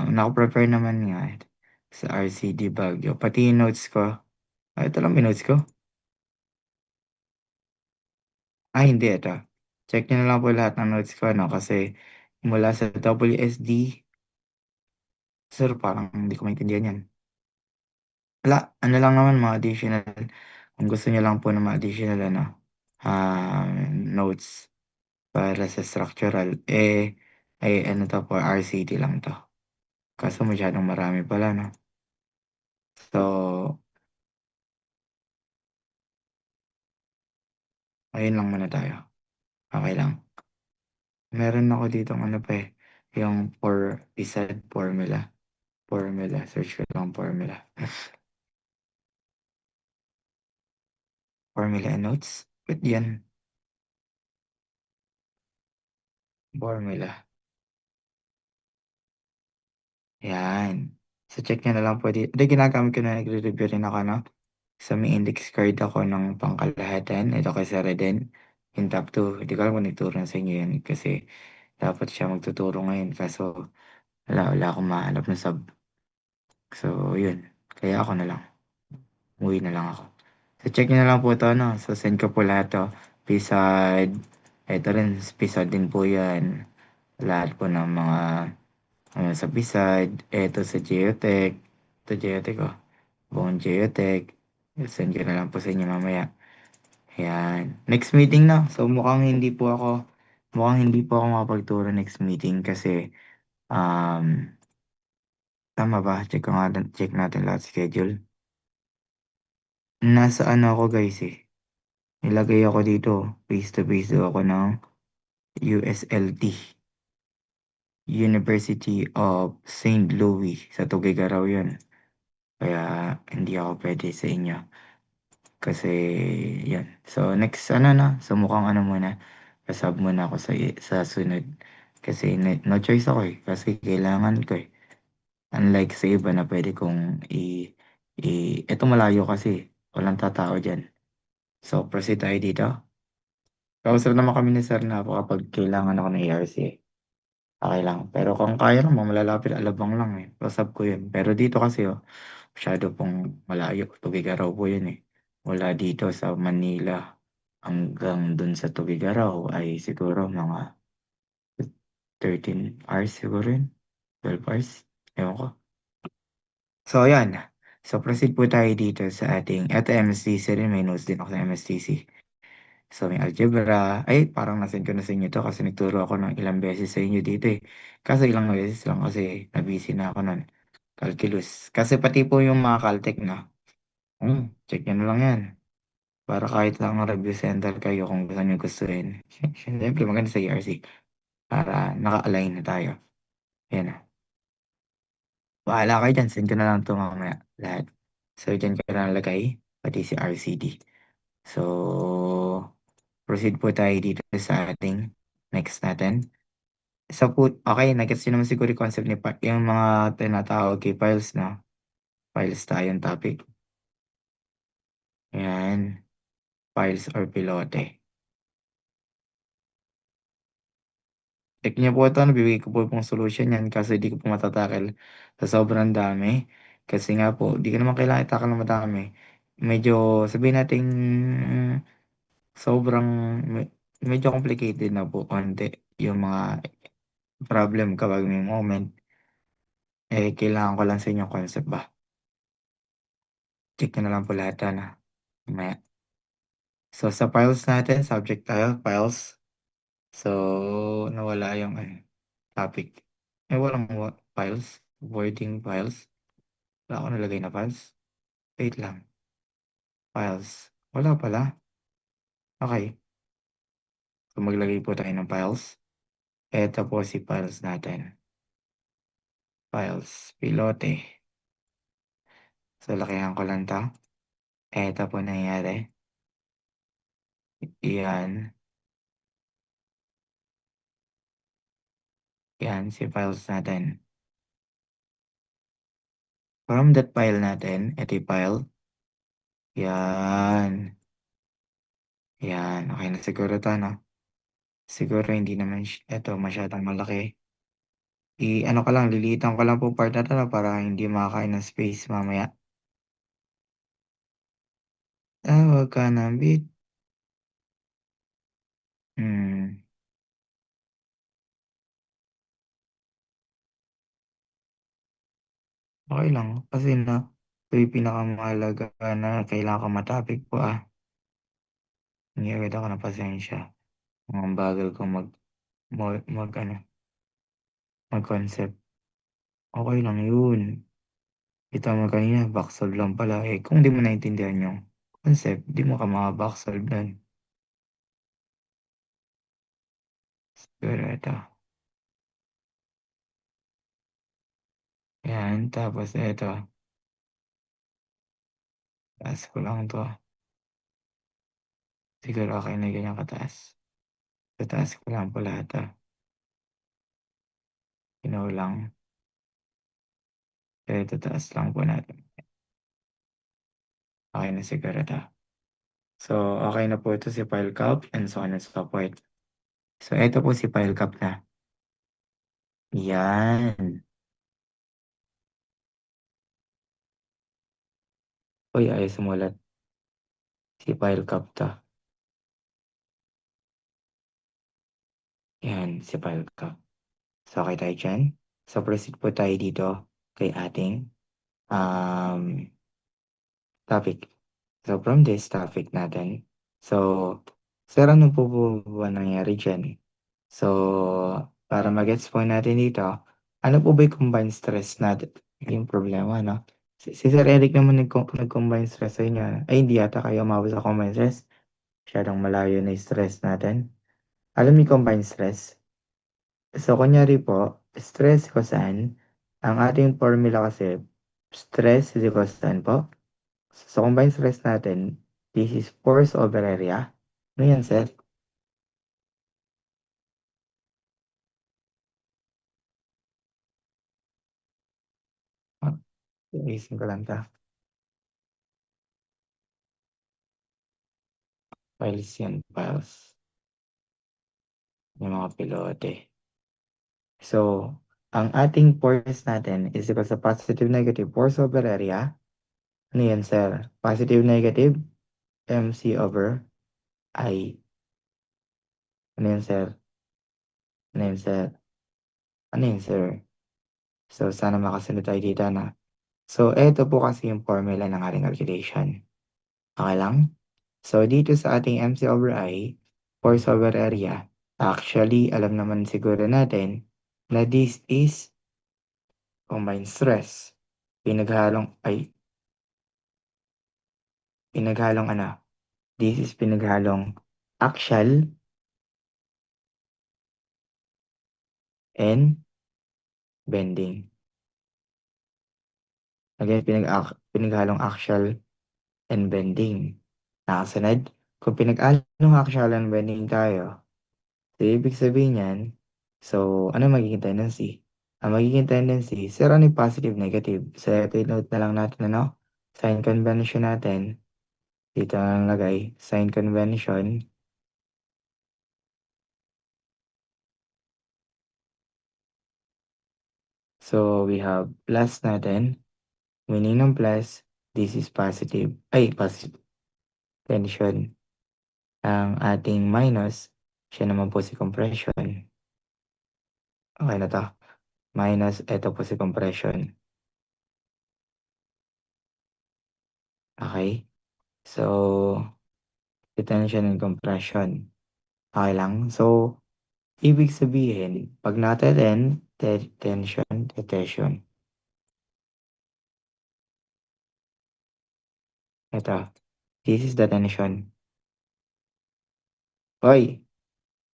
naka-prepare naman nga sa RCD Baguio. Pati yung notes ko. Ito lang yung notes ko. Hindi ito. Check nyo na lang po lahat ng notes ko, no? Kasi mula sa WSD, sir, parang hindi ko maintindihan yan. Wala, ano lang naman mga additional. Kung gusto nyo lang po ng mga additional, notes para sa structural, ano to po, RCD lang to. Kaso masyadong marami pala, no? So, ayun lang muna tayo. Okay lang. Meron ako dito ano pa eh, yung ISAD formula. Formula, search ko lang formula. Formula and notes. Ba't yan? Formula. Yan. So, check nyo na lang po dito. Ito, ginagamit ko na nagre-review rin ako, no? Sa may index card ako ng pangkalahatan. Ito kay Sir Reden. Yung top 2. Hindi ko alam kung nagturo na sa inyo yan. Kasi dapat siya magtuturo ngayon. Kaso wala akong mahanap na sub. So, yun. Kaya ako na lang. Uwi na lang ako. So, check nyo na lang po ito, no? So, send ko po lahat to. Pisad. Ito rin, pisad din po yan. Lahat po ng mga sa Pisad. Ito sa Geotech. Ito Geotech, oh. Buong Geotech. Send ko na lang po sa inyo mamaya. Ayan. Next meeting na. So, mukhang hindi po ako makapagturo next meeting kasi, um, tama ba? Check natin lahat schedule. Nasa ano ako guys eh. Nilagay ako dito. Face to face daw ako ng USLT. University of St. Louis. Sa Tuguegarao yun. Kaya hindi ako pwede sa inyo. Kasi yan. So next ano na. So mukhang ano muna. Kasab muna ako sa sunod. Kasi no choice ako eh. Kasi kailangan ko eh. Unlike sa iba na pwede kong eto malayo kasi. Walang tatao dyan. So proceed tayo dito. Kausap naman kami ni Sir na ako kapag kailangan ako ng ARC. Okay lang. Pero kung kaya naman, malalapit alabang lang eh. Pasab ko yun. Pero dito kasi oh, masyado pong malayo. Tugigaraw po yun eh. Mula dito sa Manila hanggang dun sa Tugigaraw ay siguro mga 13 hours siguro yun. 12 hours. Ewan ko. So, yan. So, proceed po tayo dito sa eto MSTC rin. May notes din ako sa MSTC. So, may algebra. Ay, parang nasend ko na sa inyo to kasi nagturo ako ng ilang beses sa inyo dito eh. Kaso ilang beses lang kasi nabisi na ako nun. Calculus. Kasi pati po yung mga Caltech na. Check nyo na lang yan. Para kahit lang review center kayo kung gusto nyo gustuin. Siyempre maganda sa ERC. Para naka-align na tayo. Yan na. Bahala kayo dyan. Send ko na lang ito mamaya. Lahat. So, dyan ko na nalagay. Pati si RCD. So, proceed po tayo dito sa ating next natin. Okay, nagets nyo naman siguro yung concept ni yung mga tinatawag kay files na. Files tayong topic. Yan, files or pilote. Check niyo po ito, nabibigay ko po pong solution yan kasi di ko po matatakil sa sobrang dami. Kasi nga po, di ko naman kailangan itakal na madami. Medyo, sabihin natin, sobrang, medyo complicated na po konti yung mga problem kapag may moment. Kailangan ko lang sa inyong concept ba. Check nyo na lang po lahat na. Mamaya. So, sa files natin, subject tayo, files. So, nawala yung topic. Walang files. Wording files. Wala ako nalagay na files. Wait lang. Files. Wala pala. Okay. So, maglagay po tayo ng files. Ito po si files natin. Files. Pilote. So, lakihan ko lang to. Ito po nangyari. Yan. Yan si files natin. From that file natin, ito yung file. Yan. Yan. Okay na siguro to, no? Siguro hindi naman ito masyadong malaki. Ano ko lang, lilitan ko lang po part na to no, para hindi makakain ng space mamaya. Wag ka na, bit. Hmm. Okay lang. Kasi na, ito yung pinakamahalaga na kailangan ko matapik po Hindi agad ako ng pasensya. Ang bagal ko mag-concept. Okay lang yun. Kita mo kanina, backsolve lang pala. Kung di mo naintindihan yung concept, di mo ka maka-backsolve nun. Pero ito. Yan, tapos ito. Taas ko lang to. Siguro okay na ganyan kataas. Tataas ko lang po lahat Ginaw lang. Kaya tataas lang po natin. Okay na siguro to. So, okay na po ito si file cap and so on and so forth. So, ito po si file cap na. Yan. Uy, ayos sumulat. Si file cap to. Yan, si file cap. So, okay tayo dyan. So, proceed po tayo dito kay ating um, topic. So, from this topic natin, so, sir, ano po ba nangyari dyan? So, para mag-gets po natin dito, ano po ba yung combined stress natin? Yung problema, no? Si Sir Eric naman nag-combine stress sa inyo. Ay, hindi yata kayo umabot sa combined stress. Masyadong malayo na yung stress natin. Alam niyo combined stress? So, kunyari po, stress ko saan? Ang ating formula kasi, stress is equals to saan po? So, combined stress natin, this is force over area. Ano yan, sir? Iisin ko lang ta. Files yan, files. Yung mga pilote. So, ang ating force natin is equal sa positive negative force over area. Ano yan, sir? Positive negative, MC over I. Ano yan, sir? Ano yan, sir? Ano yan, sir? So, sana makasunod tayo dito na. So, eto po kasi yung formula ng ating calculation. Okay lang? So, dito sa ating MC over I, force over area, actually, alam naman siguro natin na this is combined stress. Pinaghalong ano? This is pinaghalong axial and bending. Again, pinaghalong axial and bending. Nakasunod? Kung pinag-along aksyalan bending tayo, so ibig sabihin yan, so ano magiging tendency? Ang magiging tendency, zero ano yung positive, negative. So ito note na lang natin, ano? Sign convention natin. Dito na lang lagay, sign convention. So we have plus natin. Meaning ng plus, this is positive. Ay, positive tension. Ang ating minus, siya naman po si compression. Okay na to. Minus, ito po si compression. Okay? So, detention and compression. Okay lang? So, ibig sabihin, pag natin tension, detention. Ito, this is the tension. Hoy,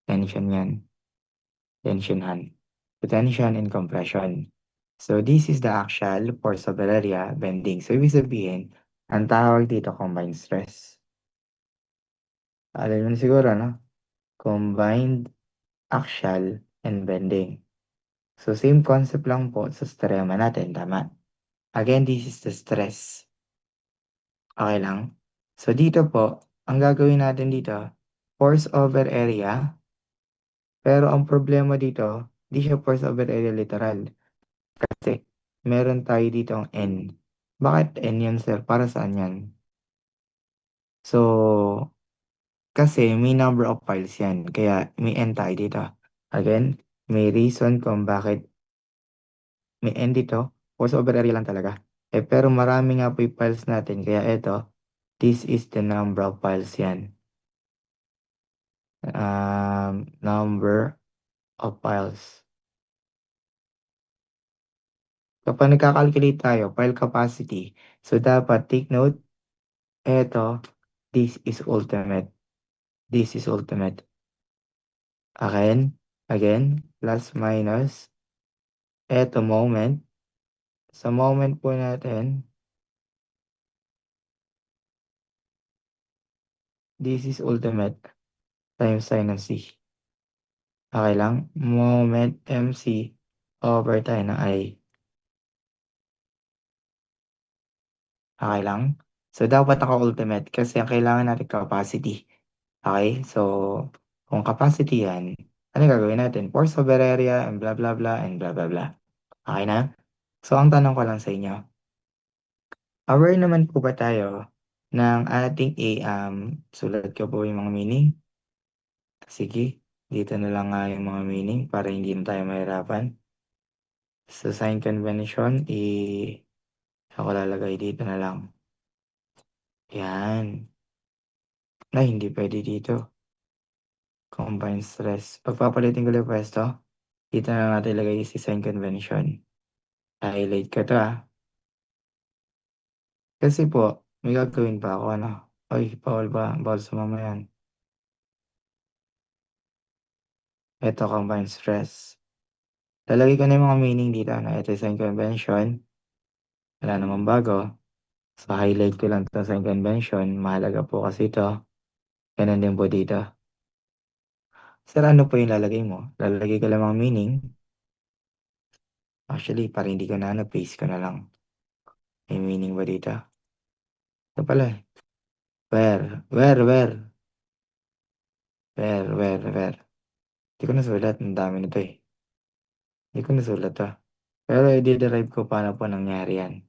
tension yan. Tensionhan. Detention and compression. So, this is the actual force of area bending. So, ibig sabihin, ang tawag dito combined stress. Alam mo na siguro, no? Combined axial and bending. So, same concept lang po sa strema natin, tama? Again, this is the stress. Okay lang? So, dito po, ang gagawin natin dito, force over area, pero ang problema dito, di siya force over area literal. Kasi, meron tayo dito ang N. Bakit N yan, sir? Para saan yan? So, kasi may number of files yan. Kaya may N tayo dito. Again, may reason kung bakit may N dito. Force over area lang talaga. Pero marami nga po yung files natin. Kaya ito, this is the number of files yan. Number of files. Kapag nagkakalculate tayo, file capacity. So, dapat take note, ito, this is ultimate. This is ultimate. Again, plus minus. Eto moment. Sa moment po natin, this is ultimate times sin ng C. Okay lang? Moment MC over tayo ng I. Okay lang? So, dapat naka-ultimate kasi ang kailangan natin capacity. Okay? So, kung capacity yan, ano gagawin natin? Force over area and blah blah blah and blah blah blah. Okay na? So, ang tanong ko lang sa inyo, aware naman po ba tayo ng ating sulat ko po yung mga meaning? Sige, dito na lang nga yung mga meaning para hindi na tayo mahirapan. Sa sign convention, ako lalagay dito na lang. Yan. Ay, hindi pwede dito. Combined stress. Pagpapalitin ko lang yung pwesto, dito na lang natin ilagay si sign convention. Highlight ko to ah. Kasi po, may gagawin pa ako ano. Ay, bawal ba? Bawal sa mamayan. Ito, combined stress. Lalagay ko na yung mga meaning dito. Ano? Ito yung sign convention. Wala namang bago. So, highlight ko lang ito sa convention. Mahalaga po kasi ito. Ganun din po dito. Sir, ano po yung lalagay mo? Lalagay ko lang mga meaning. Actually, para hindi ko na ano, paste ko na lang. May meaning ba dito? Ito pala eh. Where? Where? Hindi ko nasulat. Ang dami nito eh. Hindi ko nasulat to. Pero i-derive ko paano po nangyari yan.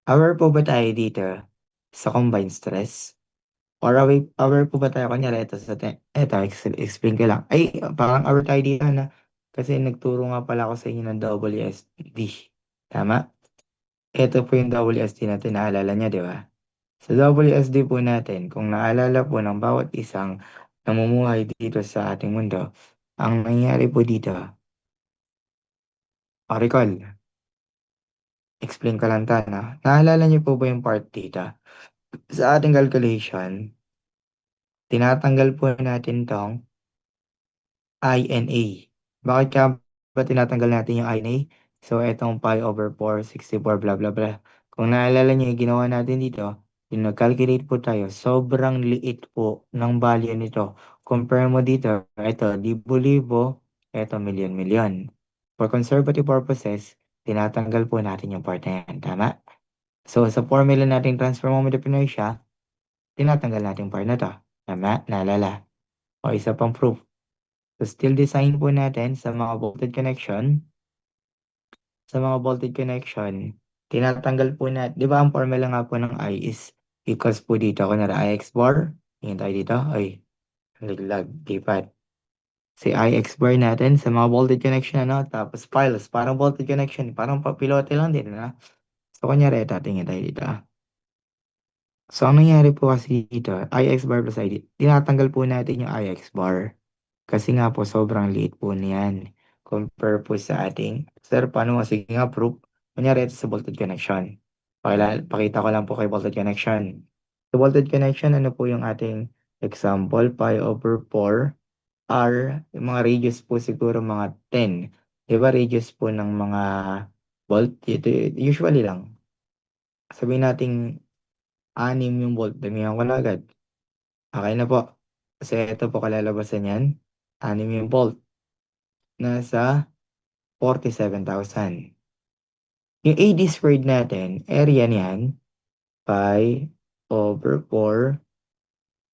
Aware po ba tayo dito sa combined stress? Or aware po ba tayo? Kunyari, ito, explain ko lang. Ay, parang aware tayo dito na. Kasi nagturo nga pala ako sa inyo ng WSD. Tama? Ito po yung WSD natin, naalala niya, di ba? Sa WSD po natin, kung naalala po ng bawat isang namumuhay dito sa ating mundo, ang nangyayari po dito, recall, explain ko lang ta, no? Naalala niyo po ba yung part dito? Sa ating calculation, tinatanggal po natin tong INA. Bakit ka ba tinatanggal natin yung INA? So, etong pi over 4, 64, blah, blah, blah. Kung naalala niyo yung ginawa natin dito, Yung nag-calculate po tayo, sobrang liit po ng value nito. Compare mo dito, ito, libo-libo, ito, milyon-milyon. For conservative purposes, tinatanggal po natin yung part na yan. Tama? So, sa formula natin transfer moment of inertia, tinatanggal natin yung part na to. Tama? Naalala. O isa pang proof. So, still design po natin sa mga voltage connection, tinatanggal po natin, di ba ang formula nga po ng I is equals po dito, kunwari IX bar, tingin tayo dito, ay, laglag, lipat. Si IX bar natin sa mga voltage connection, ano, tapos piles, parang voltage connection, parang papilote lang din, na. So, kunyari, ito, tingin tayo dito. So, ang nangyari po kasi dito, IX bar plus ID, tinatanggal po natin yung IX bar. Kasi nga po, sobrang liit po niyan. Compare po sa ating, sir, paano nga, sige nga, proof. Kunyari, ito sa voltage connection. Pakita ko lang po kay voltage connection. Sa voltage connection, ano po yung ating example? Pi over 4 R, yung mga radius po siguro mga 10. Di ba radius po ng mga volt? Ito, usually lang. Sabihin natin 6 yung volt. Damihan ko na agad. Okay na po. Kasi ito po kalalabasan yan. 6 yung volt. Nasa 47,000. Yung AD squared natin, area niyan, pi over 4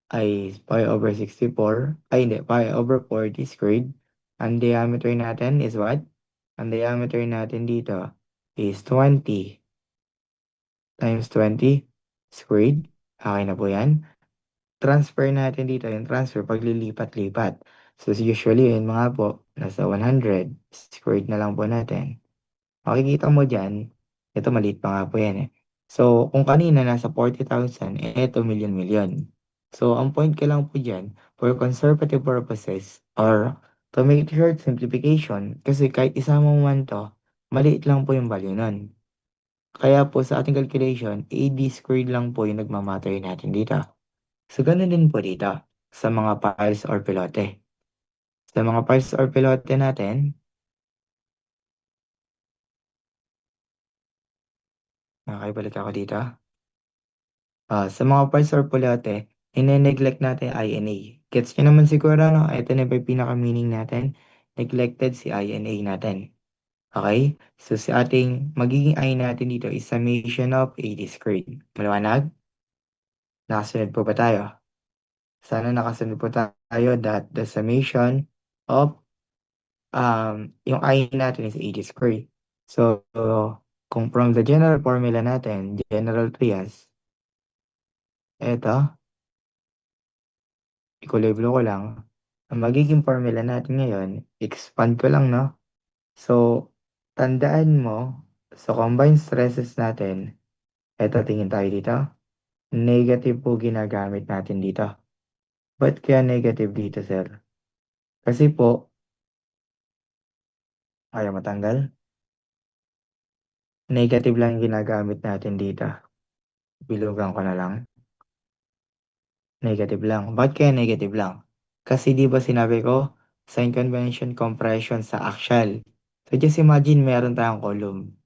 pi over 64. Hindi, pi over 4 d squared. Ang diameter natin is what? Ang diameter natin dito is 20 times 20 squared. Okay na po yan. Transfer natin dito, yung transfer, paglilipat-lipat. So, usually, yun mga po, nasa 100 squared na lang po natin. Makikita mo dyan, ito maliit pa nga po yan eh. So, kung kanina nasa 40,000, ito milyon-milyon. So, ang point ko lang po dyan, for conservative purposes, or to make short simplification, kasi kahit isama mo man to, maliit lang po yung value nun. Kaya po sa ating calculation, AD squared lang po yung nagmamatter natin dito. So, ganun din po dito sa mga piles or pilote. Sa mga piles or pilote natin, nakakibalik ako dito. Sa mga piles or pilote, ine-neglect natin INA. Gets nyo naman siguro, no? Ito na ba yung pinaka-meaning natin? Neglected si INA natin. Okay? So, si ating magiging I natin dito is summation of AD squared. Maliwanag? Nakasunod po ba tayo? Sana nakasunod po tayo that the summation of yung I natin is AD squared. So, kung from the general formula natin, general trias, eto, ikuliblo ko lang, ang magiging formula natin ngayon, expand ko lang, no? So, tandaan mo, sa combined stresses natin, eto, tingin tayo dito, negative po ginagamit natin dito. Ba't kaya negative dito, sir? Kasi po, ayaw matanggal, negative lang yung ginagamit natin dito. Bilugan ko na lang. Negative lang. Bakit kaya negative lang? Kasi di ba sinabi ko, sign convention compression sa axial. So just imagine meron tayong column.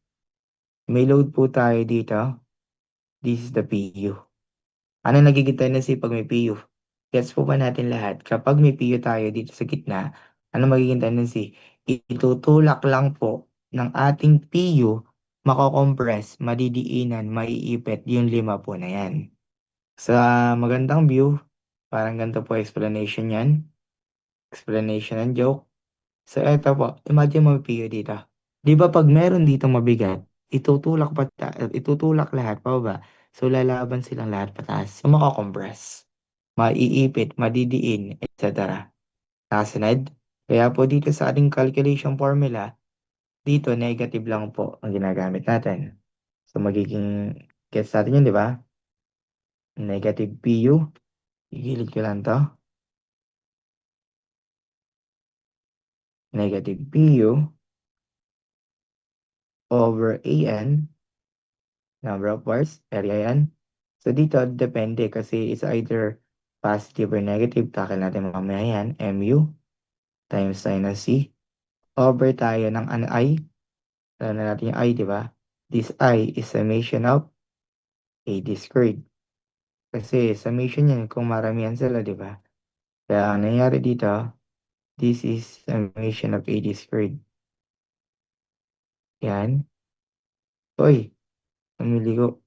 May load po tayo dito. This is the PU. Ano nagiging tendency pag may PU? Gets po ba natin lahat? Kapag may PU tayo dito sa gitna, ano magiging tendency? Itutulak lang po ng ating PU, makokompress, madidiinan, maiipit yung 5 po na yan. Sa magandang view, parang ganito po explanation yan. Explanation and joke. So, eto po, imagine mo may PU dito. Di ba pag meron dito mabigat, itutulak lahat pa ba? So, lalaban silang lahat pataas. So, makakompress, maiipit, madidiin, etc. Nakasunod? Kaya po dito sa ating calculation formula, dito negative lang po ang ginagamit natin. So, magiging gets natin yun, di ba? Negative PU. Igilid ko lang to. Negative PU over AN, number of bars, area yan. So dito, depende kasi it's either positive or negative. Takil natin mamaya yan, MU times sinus C. Over tayo ng an I. Alam na natin yung I, di ba? This I is summation of AD squared. Kasi summation yan kung maramihan sila, di ba? Kaya ang nangyayari dito, this is summation of AD squared. Yan. Uy, namili ko.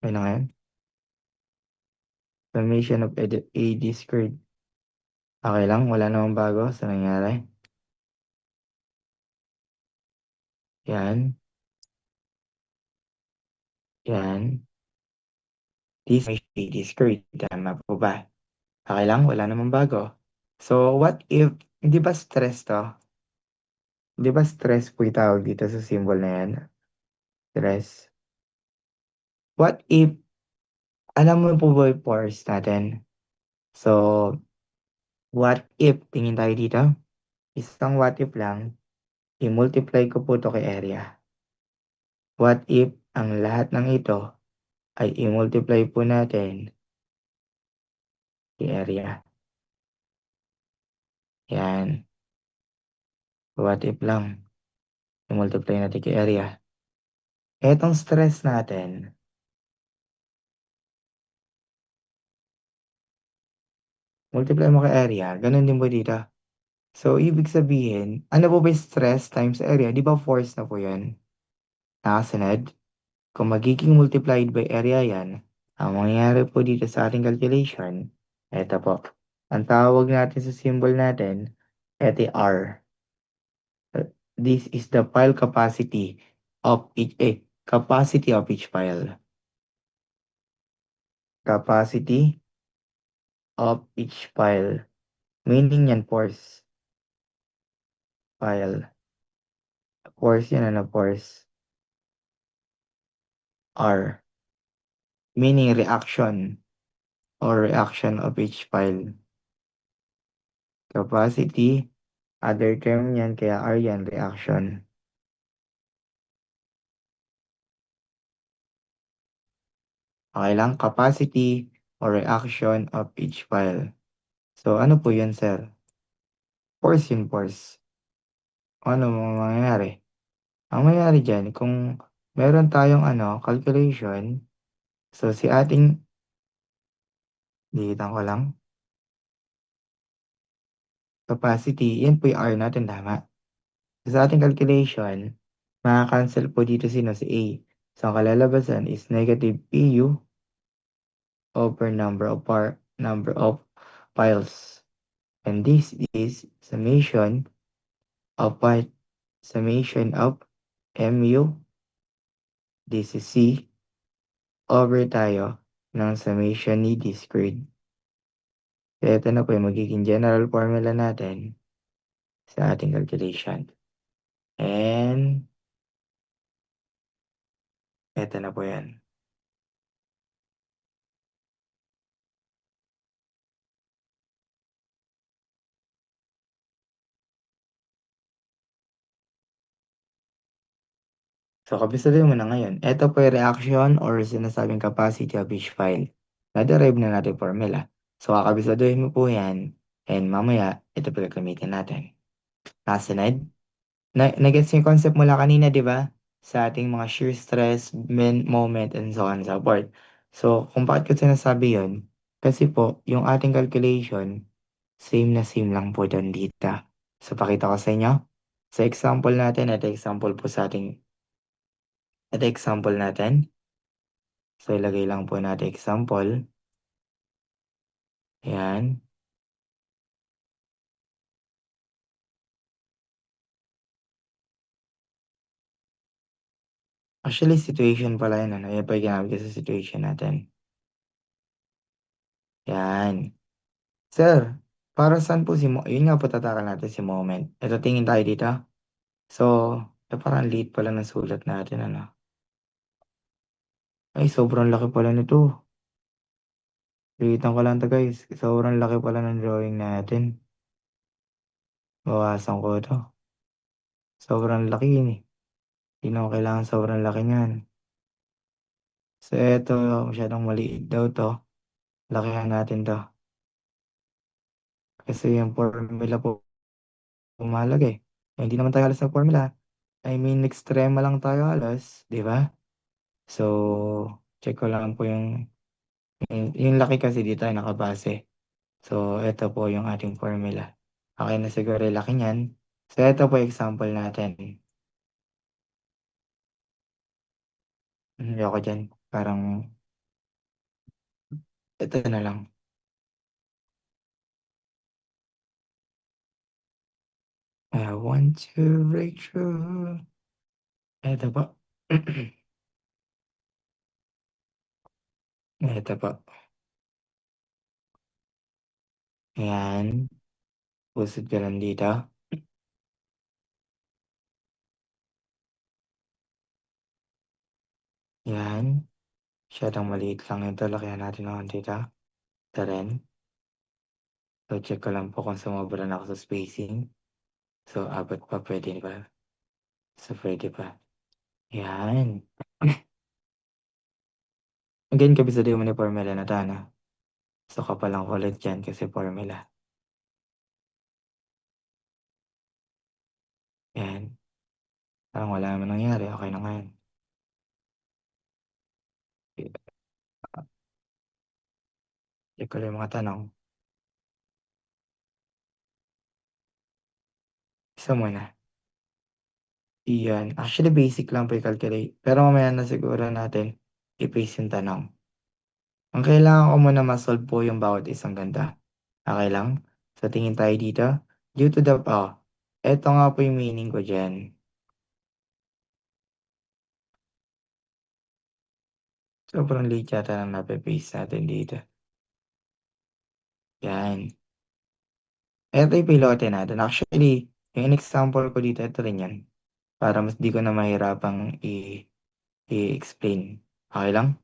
Ano nga yan? Summation of AD squared. Okay lang, wala namang bago sa nangyari. Yan, yan. This is AD squared. Tama po ba? Okay lang, wala namang bago. So, what if, hindi ba stress to? Di ba stress po yung tawag dito sa symbol na yan? Stress. What if, alam mo po ba yung force natin? So, what if, tingin tayo dito? Isang what if lang, i-multiply ko po to kay area. What if, ang lahat ng ito ay i-multiply po natin kay area. Yan. What if lang, i-multiply natin kay area. Etong stress natin, multiply mo kay area, ganun din po dito. So, ibig sabihin, ano po ba yung stress times area? Di ba force na po yan? Nakasunod? Kung magiging multiplied by area yan, ang mangyayari po dito sa ating calculation, eto po. Ang tawag natin sa symbol natin, eto yung R. This is the pile capacity of capacity of each pile. Capacity of each pile. Meaning yan, force. Pile. Force yan, ano, force. R. Meaning reaction or reaction of each pile. Capacity, other term yan, kaya R yan, reaction. Okay lang, capacity or reaction of each pile. So, ano po yun, sir? Force yun, force. Ano mangyayari? Ang mangyayari dyan, kung meron tayong calculation, so si ating, dikitan ko lang, capacity, yan po yung R natin, tama. So, sa ating calculation, makakancel po dito sino si A. So, ang kalalabasan is negative PU over number of piles. And this is summation of what? Summation of MU, this is C, over tayo ng summation ni D squared. So, ito na po yung magiging general formula natin sa ating calculation. And, ito na po yan. So, kabisaduhin mo na ngayon. Ito po yung reaction or sinasabing capacity of each file. Na-derive na natin formula. So, kakabisaduhin mo po yan. And mamaya, ito po gagamitin natin. Nasunod? Nag-gets yung concept mula kanina, di ba? Sa ating mga shear stress, moment, and so on and so forth. So, kung bakit ko sinasabi yun, kasi po, yung ating calculation, same na same lang po dyan dito. So, pakita ko sa inyo. Sa example natin, ito example natin. So, ilagay lang po natin example. Ayan. Actually, situation pala yun. Yan pa yung ginamit ko sa situation natin. Yan. Sir, para saan po yun nga po tatakan natin si moment. Ito, tingin tayo dito. So, parang late pala ng sulat natin, ano. Ay, sobrang laki pala nito. Liitan ko lang to, guys. Sobrang laki pala ng drawing natin. Bawasan ko to. Sobrang laki yun eh. Hindi naman kailangan sobrang laki niyan. So, eto, masyadong maliit daw to. Lakihan natin to. Kasi yung formula po, mahalaga eh. Hindi naman tayo halos ng formula. I mean, extrema lang tayo halos, di ba? So, check ko lang po yung laki kasi dito ay nakabase. So, ito po yung ating formula. Okay na siguro yung laki niyan. So, ito po example natin. Ayoko dyan. Parang, ito na lang. I want to break through. Ito po. Ito po. Ayan. Pusod ka lang dito. Ayan. Masyadong maliit lang ito. Lakihan natin naman dito. Ito rin. So, check ko lang po kung sumobra na ako sa spacing. So, abot pa. Pwede pa. So, pwede pa. Ayan. Again, kabisado mo na formula na to, no? So, kapalang ulit dyan kasi formula. Ayan. Parang wala naman nangyari. Okay na ngayon. Check ko lang yung mga tanong. Isa muna. Iyan. Actually, basic lang po i-calculate. Pero mamaya na siguro natin i-paste yung tanong. Ang kailangan ko muna ma-solve po yung bawat isang ganda. Okay lang? So, tingin tayo dito. Due to the, eto nga po yung meaning ko dyan. Sobrang late yata lang nape-paste natin dito. Yan. Eto yung pilote natin. Actually, yung example ko dito, ito rin yan. Para mas di ko na mahirapang i-explain. Okay lang?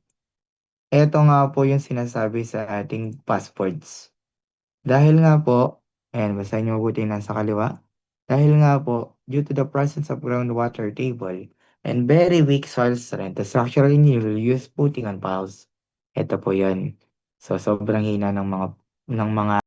Eto nga po yung sinasabi sa ating passports. Dahil nga po, ayan, basahin niyo mabuti yung nasa kaliwa. Dahil nga po, due to the presence of groundwater table and very weak soil strength, the structural engineer will use footing on piles. Ito po yun. So, sobrang hina ng mga